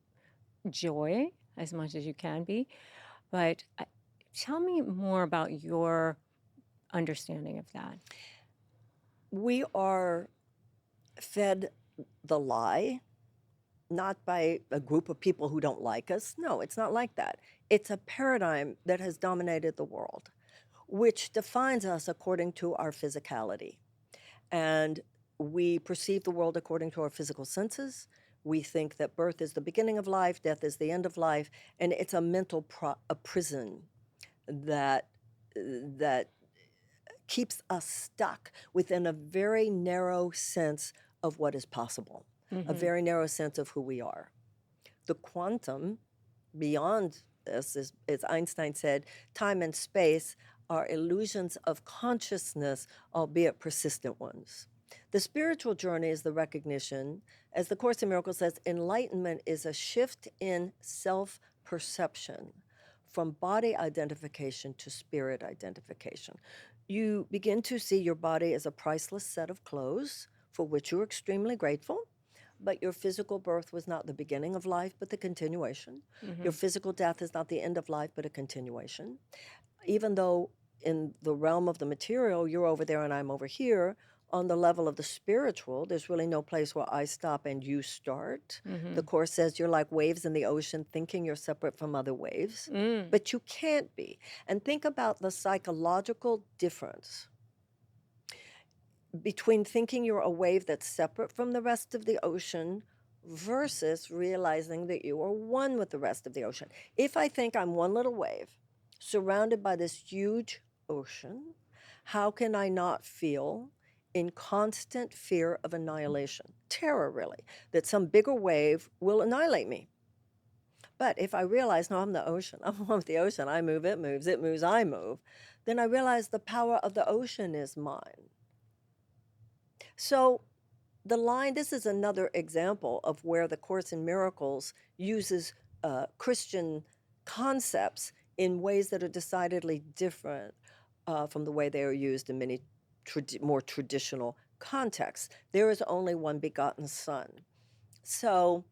joy as much as you can be. But tell me more about your understanding of that. We are fed the lie, not by a group of people who don't like us. No, it's not like that. It's a paradigm that has dominated the world, which defines us according to our physicality. And we perceive the world according to our physical senses. We think that birth is the beginning of life, death is the end of life, and it's a mental a prison that that keeps us stuck within a very narrow sense of what is possible, a Mm-hmm. very narrow sense of who we are. The quantum, beyond this, is, as Einstein said, time and space are illusions of consciousness, albeit persistent ones. The spiritual journey is the recognition, as the Course in Miracles says, enlightenment is a shift in self-perception from body identification to spirit identification. You begin to see your body as a priceless set of clothes for which you're extremely grateful, but your physical birth was not the beginning of life, but the continuation. Mm-hmm. Your physical death is not the end of life, but a continuation. Even though in the realm of the material, you're over there and I'm over here, on the level of the spiritual, there's really no place where I stop and you start. Mm-hmm. The Course says you're like waves in the ocean, thinking you're separate from other waves, but you can't be. And think about the psychological difference between thinking you're a wave that's separate from the rest of the ocean versus realizing that you are one with the rest of the ocean. If I think I'm one little wave surrounded by this huge ocean, how can I not feel in constant fear of annihilation? Terror, really, that some bigger wave will annihilate me. But if I realize, no, I'm the ocean, I'm one with the ocean, I move, it moves, I move, then I realize the power of the ocean is mine. So the line, this is another example of where the Course in Miracles uses Christian concepts in ways that are decidedly different from the way they are used in many more traditional contexts. There is only one begotten Son. So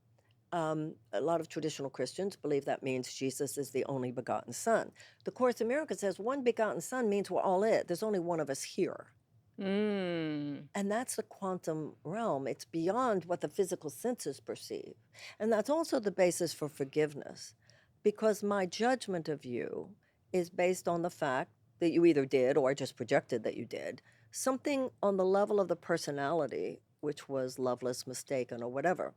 a lot of traditional Christians believe that means Jesus is the only begotten Son. The Course in Miracles says one begotten Son means we're all it. There's only one of us here. And that's the quantum realm. It's beyond what the physical senses perceive. And that's also the basis for forgiveness, because my judgment of you is based on the fact that you either did or I just projected that you did something on the level of the personality, which was loveless, mistaken, or whatever.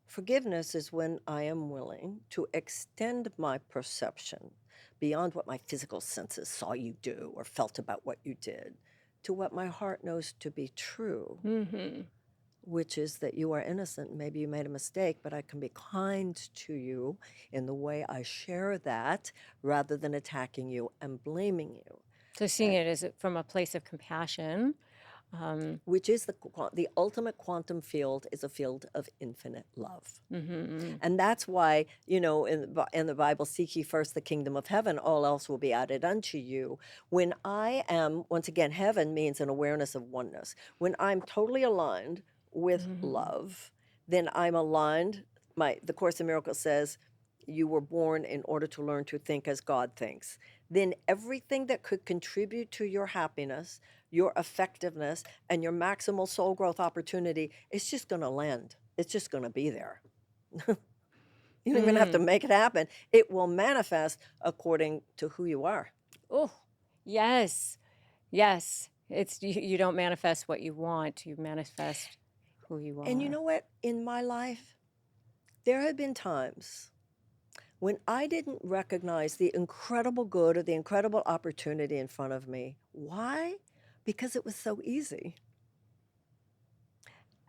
Forgiveness is when I am willing to extend my perception beyond what my physical senses saw you do or felt about what you did, to what my heart knows to be true, Mm-hmm. which is that you are innocent. Maybe you made a mistake, but I can be kind to you in the way I share that rather than attacking you and blaming you, So seeing it as from a place of compassion. which is the ultimate quantum field is a field of infinite love. Mm-hmm. And that's why, you know, in the Bible, seek ye first the kingdom of heaven, all else will be added unto you. When I am, once again, heaven means an awareness of oneness. When I'm totally aligned with love, then I'm aligned. The Course in Miracles says, you were born in order to learn to think as God thinks. Then everything that could contribute to your happiness, your effectiveness, and your maximal soul growth opportunity is just going to land. It's just going to be there. You don't even have to make it happen. It will manifest according to who you are. Oh, yes. Yes. It's you don't manifest what you want, you manifest who you are. And you know what? In my life, there have been times when I didn't recognize the incredible good or the incredible opportunity in front of me. Why? Because it was so easy.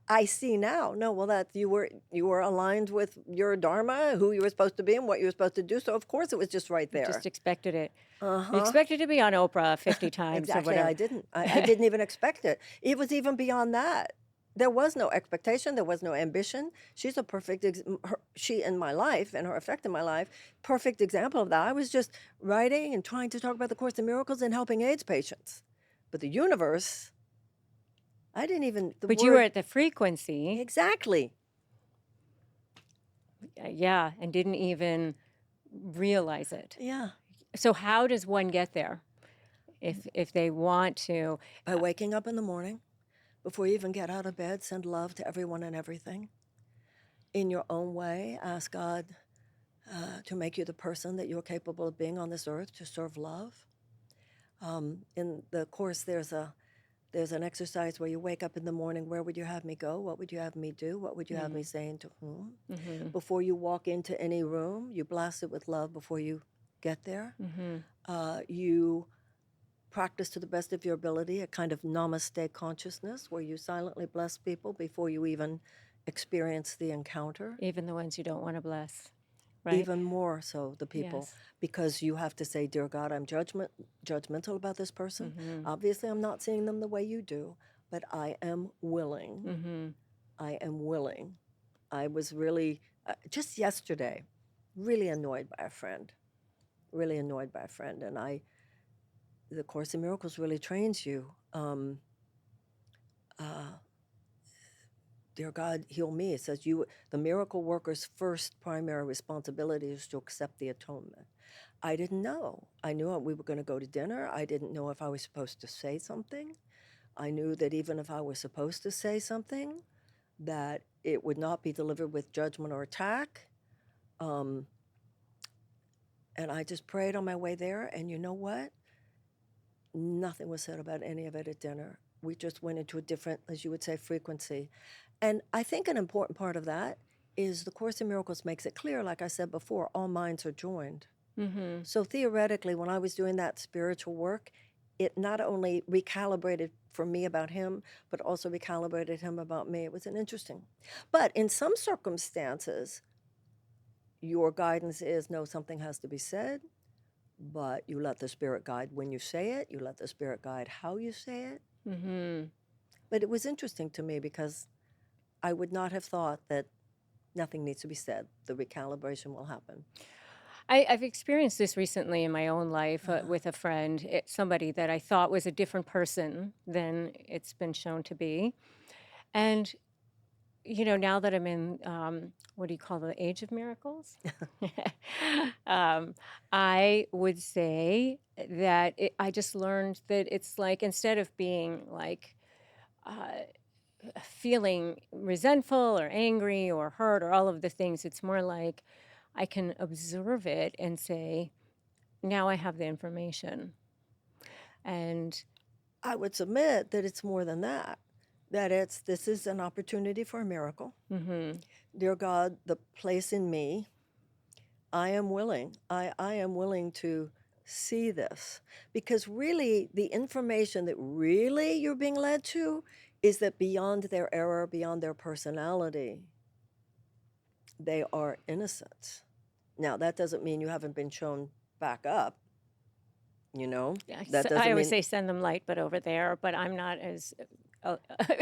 I see now. No, well, that you were aligned with your dharma, who you were supposed to be, and what you were supposed to do. So of course it was just right You there. just expected it. You Uh-huh. expected to be on Oprah 50 times or Exactly. whatever. I didn't. I didn't even expect it. It was even beyond that. There was no expectation. There was no ambition. She's a perfect, she in my life and her effect in my life, perfect example of that. I was just writing and trying to talk about the Course in Miracles and helping AIDS patients. But the universe, I didn't even, But you were at the frequency. Exactly. Yeah, and didn't even realize it. Yeah. So how does one get there if they want to? By waking up in the morning, before you even get out of bed, send love to everyone and everything. In your own way, ask God to make you the person that you're capable of being on this earth, to serve love. In the Course, there's an exercise where you wake up in the morning. Where would you have me go? What would you have me do? What would you have me say and to whom? Before you walk into any room, you blast it with love before you get there. You practice to the best of your ability a kind of Namaste consciousness where you silently bless people before you even experience the encounter. Even the ones you don't want to bless, right? Even more so the people, Yes. because you have to say, dear God, I'm judgmental about this person. Obviously, I'm not seeing them the way you do, but I am willing. I am willing. I was really, just yesterday, really annoyed by a friend, and the Course in Miracles really trains you. Dear God, heal me. It says the miracle worker's first primary responsibility is to accept the atonement. I didn't know. I knew we were going to go to dinner. I didn't know if I was supposed to say something. I knew that even if I was supposed to say something, that it would not be delivered with judgment or attack. And I just prayed on my way there. And you know what? Nothing was said about any of it at dinner. We just went into a different, as you would say, frequency. And I think an important part of that is the Course in Miracles makes it clear, like I said before, all minds are joined. So theoretically, when I was doing that spiritual work, it not only recalibrated for me about him, but also recalibrated him about me. It was interesting. But in some circumstances, your guidance is, no, something has to be said, but you let the Spirit guide when you say it. You let the Spirit guide how you say it. But it was interesting to me because I would not have thought that nothing needs to be said. The recalibration will happen. I've experienced this recently in my own life with a friend, somebody that I thought was a different person than it's been shown to be. And, you know, now that I'm in, what do you call the Age of Miracles? I would say that I just learned that it's like, instead of being like, feeling resentful or angry or hurt or all of the things, it's more like I can observe it and say, now I have the information. And I would submit that it's more than that. That this is an opportunity for a miracle. Dear God, the place in me, I am willing. I am willing to see this, because really the information that really you're being led to is that beyond their error, beyond their personality, they are innocent. Now, that doesn't mean you haven't been shown back up, you know? Yeah, That I doesn't always mean say send them light, but over there. But I'm not as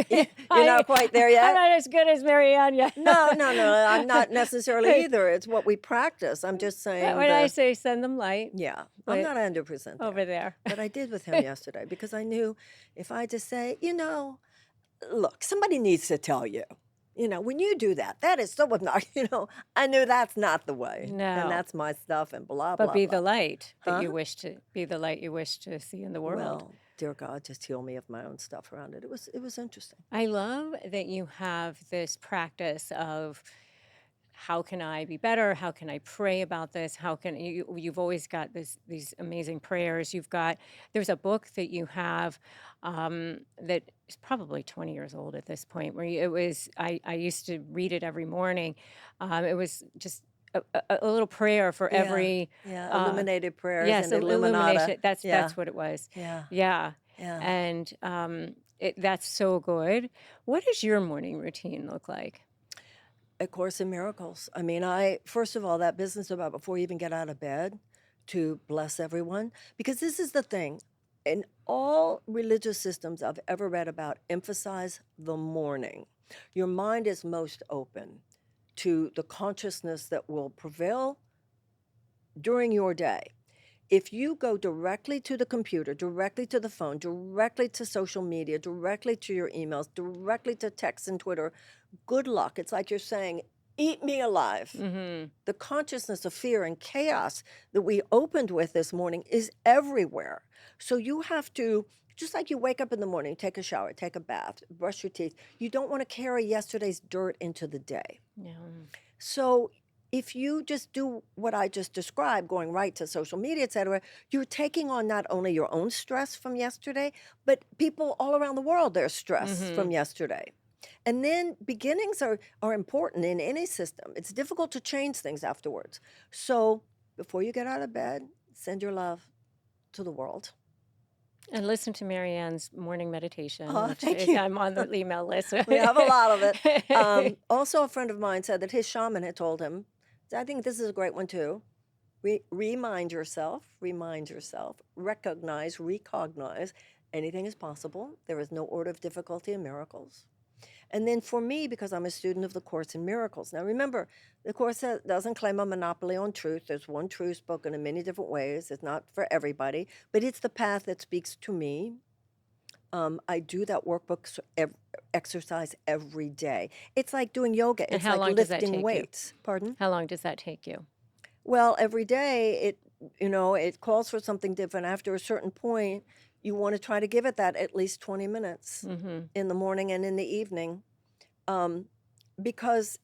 you're not quite there I'm yet. not as good as Marianne yet. No, no, no, I'm not necessarily either. It's what we practice. I'm just saying When I say send them light, yeah, I'm but not 100% over there. there. But I did with him yesterday because I knew if I just say, look, somebody needs to tell you. When you do that, that is so obnoxious. I knew that's not the way. And No, that's my stuff and blah, but blah, be blah. the light that Huh? you wish to be the light you wish to see in the world. Well, dear God, just heal me of my own stuff around it. It was interesting. I love that you have this practice of how can I be better? How can I pray about this? How can you've always got these amazing prayers. There's a book that you have that is probably 20 years old at this point where I used to read it every morning. It was just a little prayer for Yeah, every yeah. Illuminated prayers yes, and Illuminata. illumination. That's Yeah, what it was. yeah, Yeah. yeah. And that's so good. What does your morning routine look like? A Course in Miracles. I mean, first of all, that business about before you even get out of bed to bless everyone, because this is the thing. In all religious systems I've ever read about, emphasize the morning. Your mind is most open to the consciousness that will prevail during your day. If you go directly to the computer, directly to the phone, directly to social media, directly to your emails, directly to text and Twitter, good luck. It's like you're saying, eat me alive. Mm-hmm. The consciousness of fear and chaos that we opened with this morning is everywhere. So you have to, just like you wake up in the morning, take a shower, take a bath, brush your teeth, you don't want to carry yesterday's dirt into the day. Yeah. So if you just do what I just described, going right to social media, et cetera, you're taking on not only your own stress from yesterday, but people all around the world, their stress from yesterday. And then beginnings are important in any system. It's difficult to change things afterwards. So before you get out of bed, send your love to the world. And listen to Marianne's morning meditation, Oh, which thank you. I'm on the email list. We have a lot of it. Also, a friend of mine said that his shaman had told him, I think this is a great one too. Remind yourself, recognize, anything is possible. There is no order of difficulty in miracles. And then for me, because I'm a student of the Course in Miracles. Now remember, the Course doesn't claim a monopoly on truth. There's one truth spoken in many different ways. It's not for everybody, but it's the path that speaks to me. I do that workbook exercise every day. It's like doing yoga. And It's how like long does that lifting take you? weights. Pardon? How long does that take you? Well, every day it calls for something different. After a certain point, you want to try to give it that at least 20 minutes in the morning and in the evening, because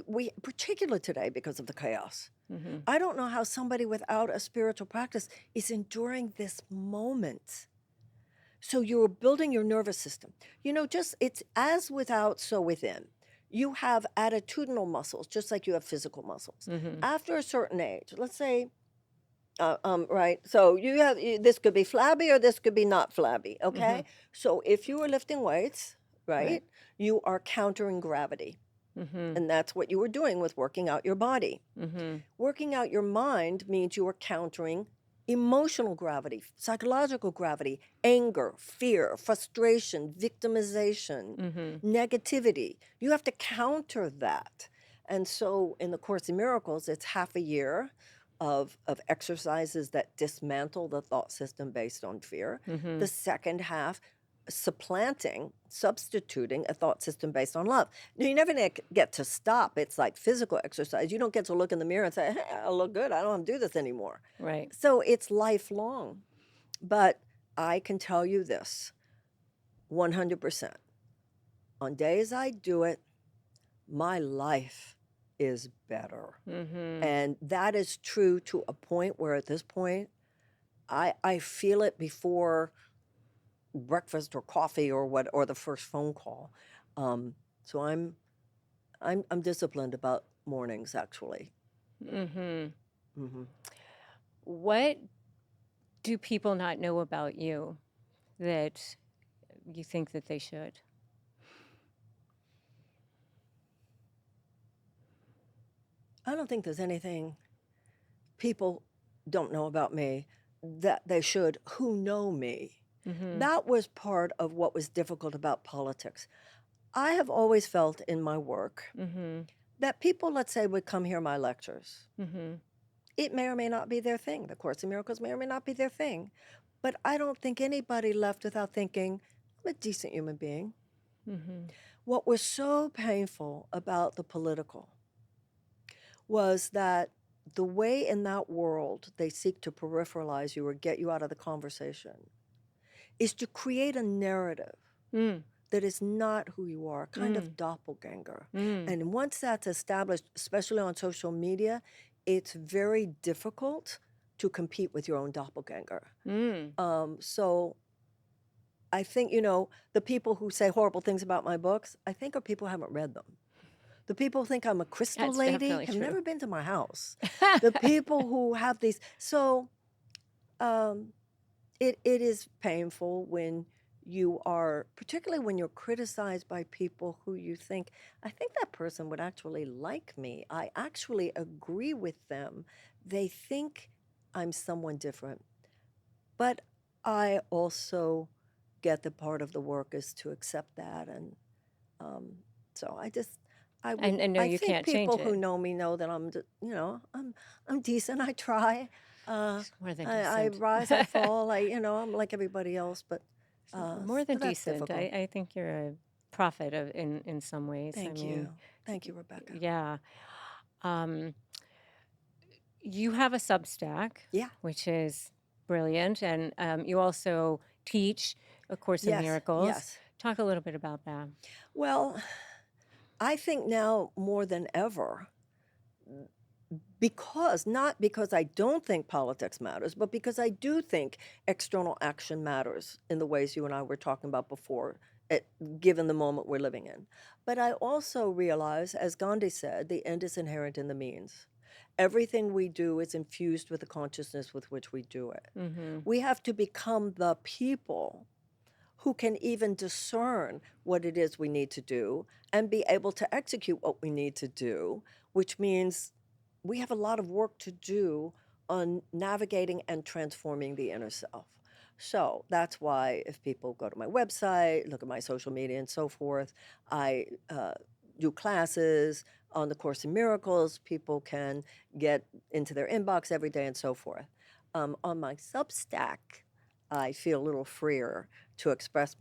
we particularly today because of the chaos. I don't know how somebody without a spiritual practice is enduring this moment. So you're building your nervous system. It's as without, so within. You have attitudinal muscles, just like you have physical muscles. After a certain age, let's say, right, so this could be flabby or this could be not flabby, okay? So if you are lifting weights, right, you are countering gravity. And that's what you were doing with working out your body. Working out your mind means you are countering emotional gravity, psychological gravity, anger, fear, frustration, victimization, negativity. You have to counter that. And so in the Course in Miracles, it's half a year of exercises that dismantle the thought system based on fear. The second half, substituting a thought system based on love. Now, you never get to stop. It's like physical exercise. You don't get to look in the mirror and say, hey, I look good. I don't have to do this anymore. Right. So it's lifelong. But I can tell you this, 100%. On days I do it, my life is better. And that is true to a point where at this point, I feel it before breakfast or coffee or the first phone call. So I'm disciplined about mornings, actually. What do people not know about you that you think that they should? I don't think there's anything people don't know about me that they should who know me. That was part of what was difficult about politics. I have always felt in my work that people, let's say, would come hear my lectures. It may or may not be their thing. The Course in Miracles may or may not be their thing. But I don't think anybody left without thinking, I'm a decent human being. What was so painful about the political was that the way in that world they seek to peripheralize you or get you out of the conversation is to create a narrative that is not who you are, kind of doppelganger. And once that's established, especially on social media, it's very difficult to compete with your own doppelganger. So I think, the people who say horrible things about my books, I think are people who haven't read them. The people who think I'm a crystal That's lady definitely have true. never been to my house. The people who have these, so it is painful when you are, particularly when you're criticized by people who you think, I think that person would actually like me. I actually agree with them. They think I'm someone different. But I also get that part of the work is to accept that. And so I would, And no, I you think can't change people who it. know me know that I'm decent. I try. More than I decent. rise, I fall. I'm like everybody else, but More than so that's decent. difficult. I think you're a prophet in some ways. Thank you. Thank you, Rebecca. Yeah. You have a Substack, Yeah. which is brilliant, and you also teach A Course in Yes. Miracles. Yes. Talk a little bit about that. Well, I think now more than ever, not because I don't think politics matters, but because I do think external action matters in the ways you and I were talking about before, given the moment we're living in. But I also realize, as Gandhi said, the end is inherent in the means. Everything we do is infused with the consciousness with which we do it. We have to become the people who can even discern what it is we need to do and be able to execute what we need to do, which means we have a lot of work to do on navigating and transforming the inner self. So that's why if people go to my website, look at my social media and so forth, I do classes on the Course in Miracles. People can get into their inbox every day and so forth. On my Substack, I feel a little freer to express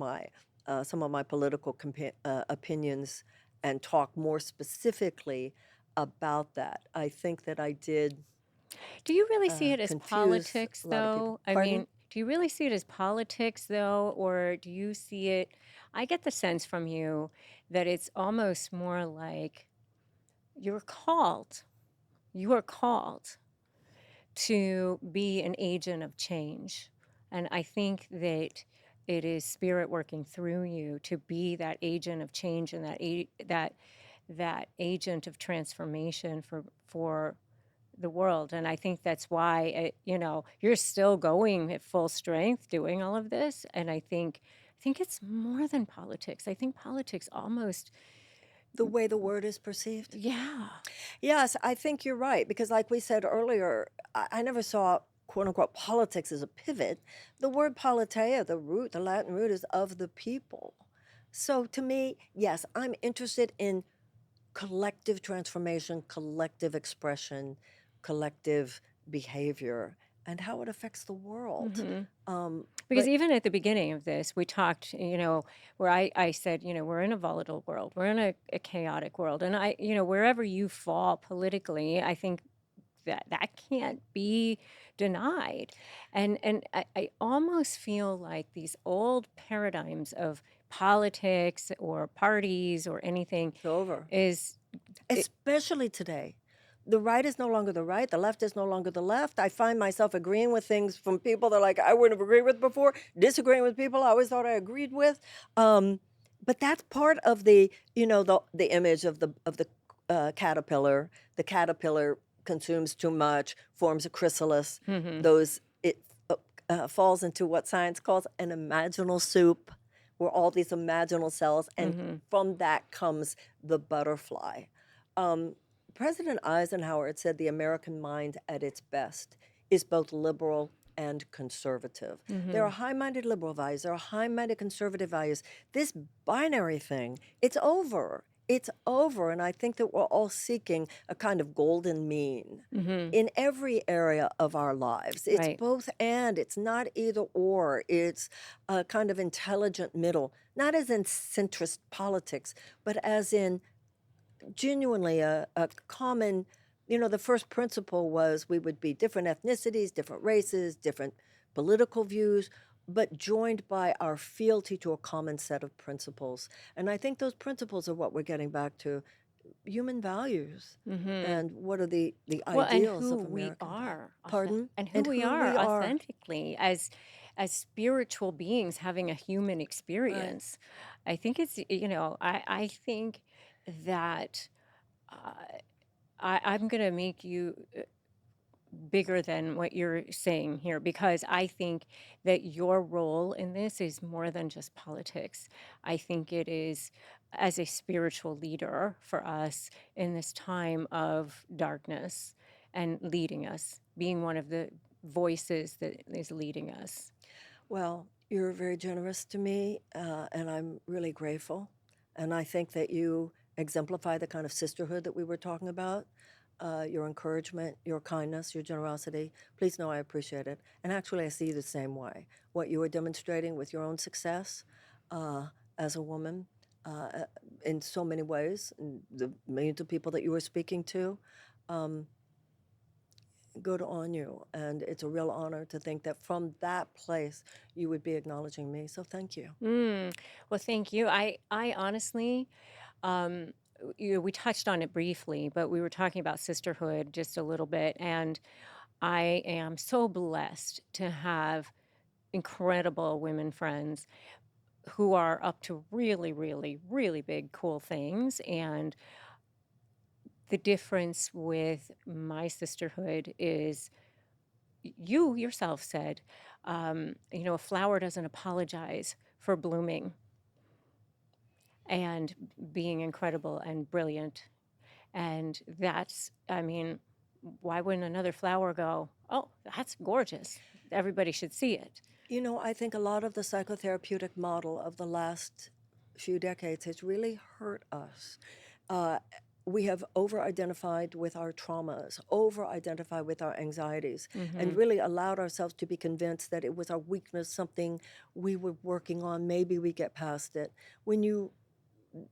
some of my political opinions and talk more specifically about that. I think that I did Do you really see it as confuse politics, a lot of people. though? I Pardon? mean, do you really see it as politics, though, or do you see it? I get the sense from you that it's almost more like you're called. You are called to be an agent of change. And I think that it is spirit working through you to be that agent of change and that agent of transformation for the world. And I think that's why you're still going at full strength doing all of this. And I think it's more than politics. I think politics almost, The way the word is perceived? yeah. Yes, I think you're right. Because, like we said earlier, I never saw quote unquote politics as a pivot. The word politeia, the Latin root, is of the people. So to me, yes, I'm interested in collective transformation, collective expression, collective behavior, and how it affects the world. Because But even at the beginning of this, we talked, where I said, we're in a volatile world, we're in a chaotic world. And wherever you fall politically, I think that can't be denied. And I almost feel like these old paradigms of politics or parties or anything it's over. is, Especially today. The right is no longer the right, the left is no longer the left. I find myself agreeing with things from people that I wouldn't have agreed with before, disagreeing with people I always thought I agreed with. But that's part of the image of the caterpillar. The caterpillar consumes too much, forms a chrysalis. Those falls into what science calls an imaginal soup, where all these imaginal cells, and from that comes the butterfly. Um, President Eisenhower had said the American mind at its best is both liberal and conservative. There are high-minded liberal values, there are high-minded conservative values. This binary thing, it's over. It's over, and I think that we're all seeking a kind of golden mean in every area of our lives. It's Right. both and, it's not either or. It's a kind of intelligent middle, not as in centrist politics, but as in genuinely a common, the first principle was we would be different ethnicities, different races, different political views, but joined by our fealty to a common set of principles. And I think those principles are what we're getting back to, human values. And what are the Well, and ideals who of we American values. are, Pardon? and who we are authentically as spiritual beings having a human Right. experience. I think it's, I think that I'm going to make you bigger than what you're saying here, because I think that your role in this is more than just politics. I think it is as a spiritual leader for us in this time of darkness and leading us, being one of the voices that is leading us. Well, you're very generous to me, and I'm really grateful. And I think that you exemplify the kind of sisterhood that we were talking about. Your encouragement, your kindness, your generosity. Please know I appreciate it. And actually, I see you the same way. What you are demonstrating with your own success as a woman in so many ways, and the millions of people that you were speaking to, good on you. And it's a real honor to think that from that place you would be acknowledging me. So thank you. Well, thank you. I honestly, um, we touched on it briefly, but we were talking about sisterhood just a little bit, and I am so blessed to have incredible women friends who are up to really, really, really big, cool things. And the difference with my sisterhood is you yourself said, a flower doesn't apologize for blooming and being incredible and brilliant. And that's, why wouldn't another flower go, oh, that's gorgeous? Everybody should see it. I think a lot of the psychotherapeutic model of the last few decades has really hurt us. We have over-identified with our traumas, over-identified with our anxieties, and really allowed ourselves to be convinced that it was our weakness, something we were working on, maybe we get past it. When you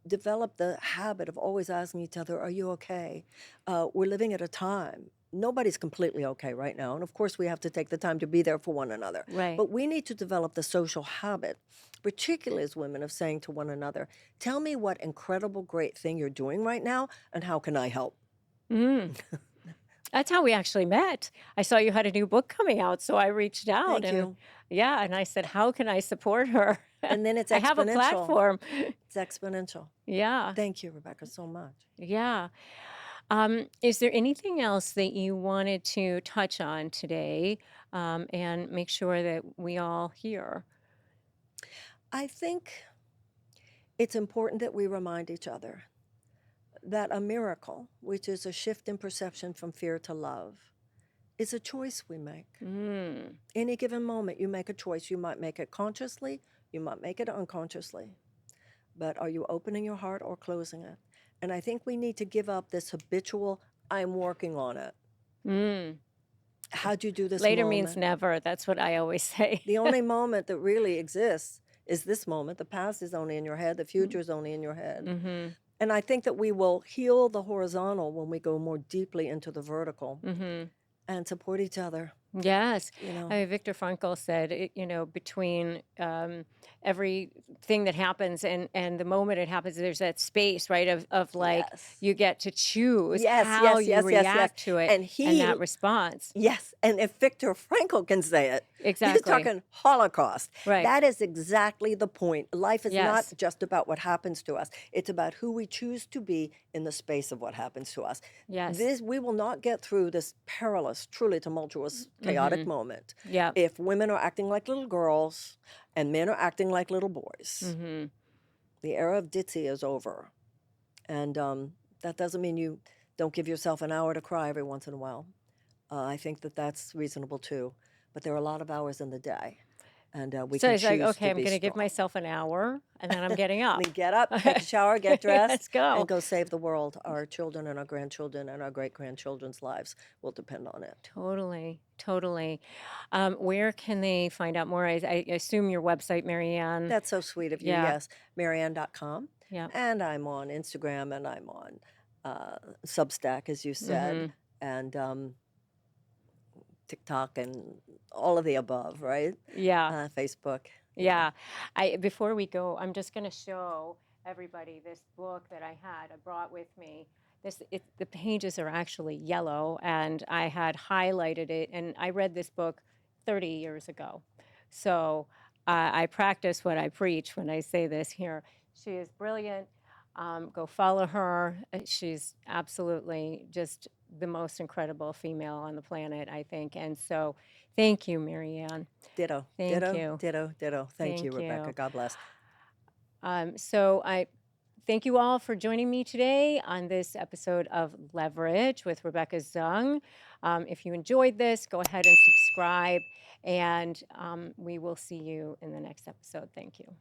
develop the habit of always asking each other, are you okay? We're living at a time. Nobody's completely okay right now. And of course, we have to take the time to be there for one another. Right. But we need to develop the social habit, particularly as women, of saying to one another, tell me what incredible, great thing you're doing right now, and how can I help? Mm. That's how we actually met. I saw you had a new book coming out, so I reached out. Thank and you. Yeah, and I said, how can I support her? And then it's I have a exponential. platform. It's exponential. Yeah, Thank you, Rebecca, so much. yeah. Is there anything else that you wanted to touch on today, and make sure that we all hear? I think it's important that we remind each other that a miracle, which is a shift in perception from fear to love, is a choice we make. Any given moment, you make a choice. You might make it consciously, you might make it unconsciously. But are you opening your heart or closing it? And I think we need to give up this habitual, I'm working on it. How'd you do this Later moment? means never. That's what I always say. The only moment that really exists is this moment. The past is only in your head. The future is only in your head. And I think that we will heal the horizontal when we go more deeply into the vertical and support each other. Yes. You know. Viktor Frankl said, between everything that happens and the moment it happens, there's that space, right, of like, Yes. you get to choose Yes, how yes, you yes, yes, yes. react to it and that response. Yes, and if Viktor Frankl can say it, he's Exactly. talking Holocaust. Right. That is exactly the point. Life is Yes. not just about what happens to us. It's about who we choose to be in the space of what happens to us. Yes. We will not get through this perilous, truly tumultuous chaotic moment. Yeah. If women are acting like little girls and men are acting like little boys, the era of ditzy is over. And that doesn't mean you don't give yourself an hour to cry every once in a while. I think that that's reasonable too. But there are a lot of hours in the day, and we So can it's like, choose okay, to I'm be going to give strong. myself an hour and then I'm getting I up. mean, get up, take a shower, get dressed, Let's go. and go save the world. Our children and our grandchildren and our great-grandchildren's lives will depend on it. Totally, totally. Where can they find out more? I assume your website, Marianne. That's so sweet of you. Yeah. Yes, Marianne.com. Yeah. And I'm on Instagram and I'm on Substack, as you said, and TikTok and all of the above, right? Yeah. Facebook. Yeah. Before we go, I'm just going to show everybody this book that I brought with me. The pages are actually yellow, and I had highlighted it, and I read this book 30 years ago. So I practice what I preach when I say this here. She is brilliant. Go follow her. She's absolutely just the most incredible female on the planet, I think. And so thank you, Marianne. Ditto, Thank ditto, you. ditto, ditto. Thank you, Thank Rebecca. you. God bless. So I thank you all for joining me today on this episode of Leverage with Rebecca Zung. If you enjoyed this, go ahead and subscribe, and we will see you in the next episode. Thank you.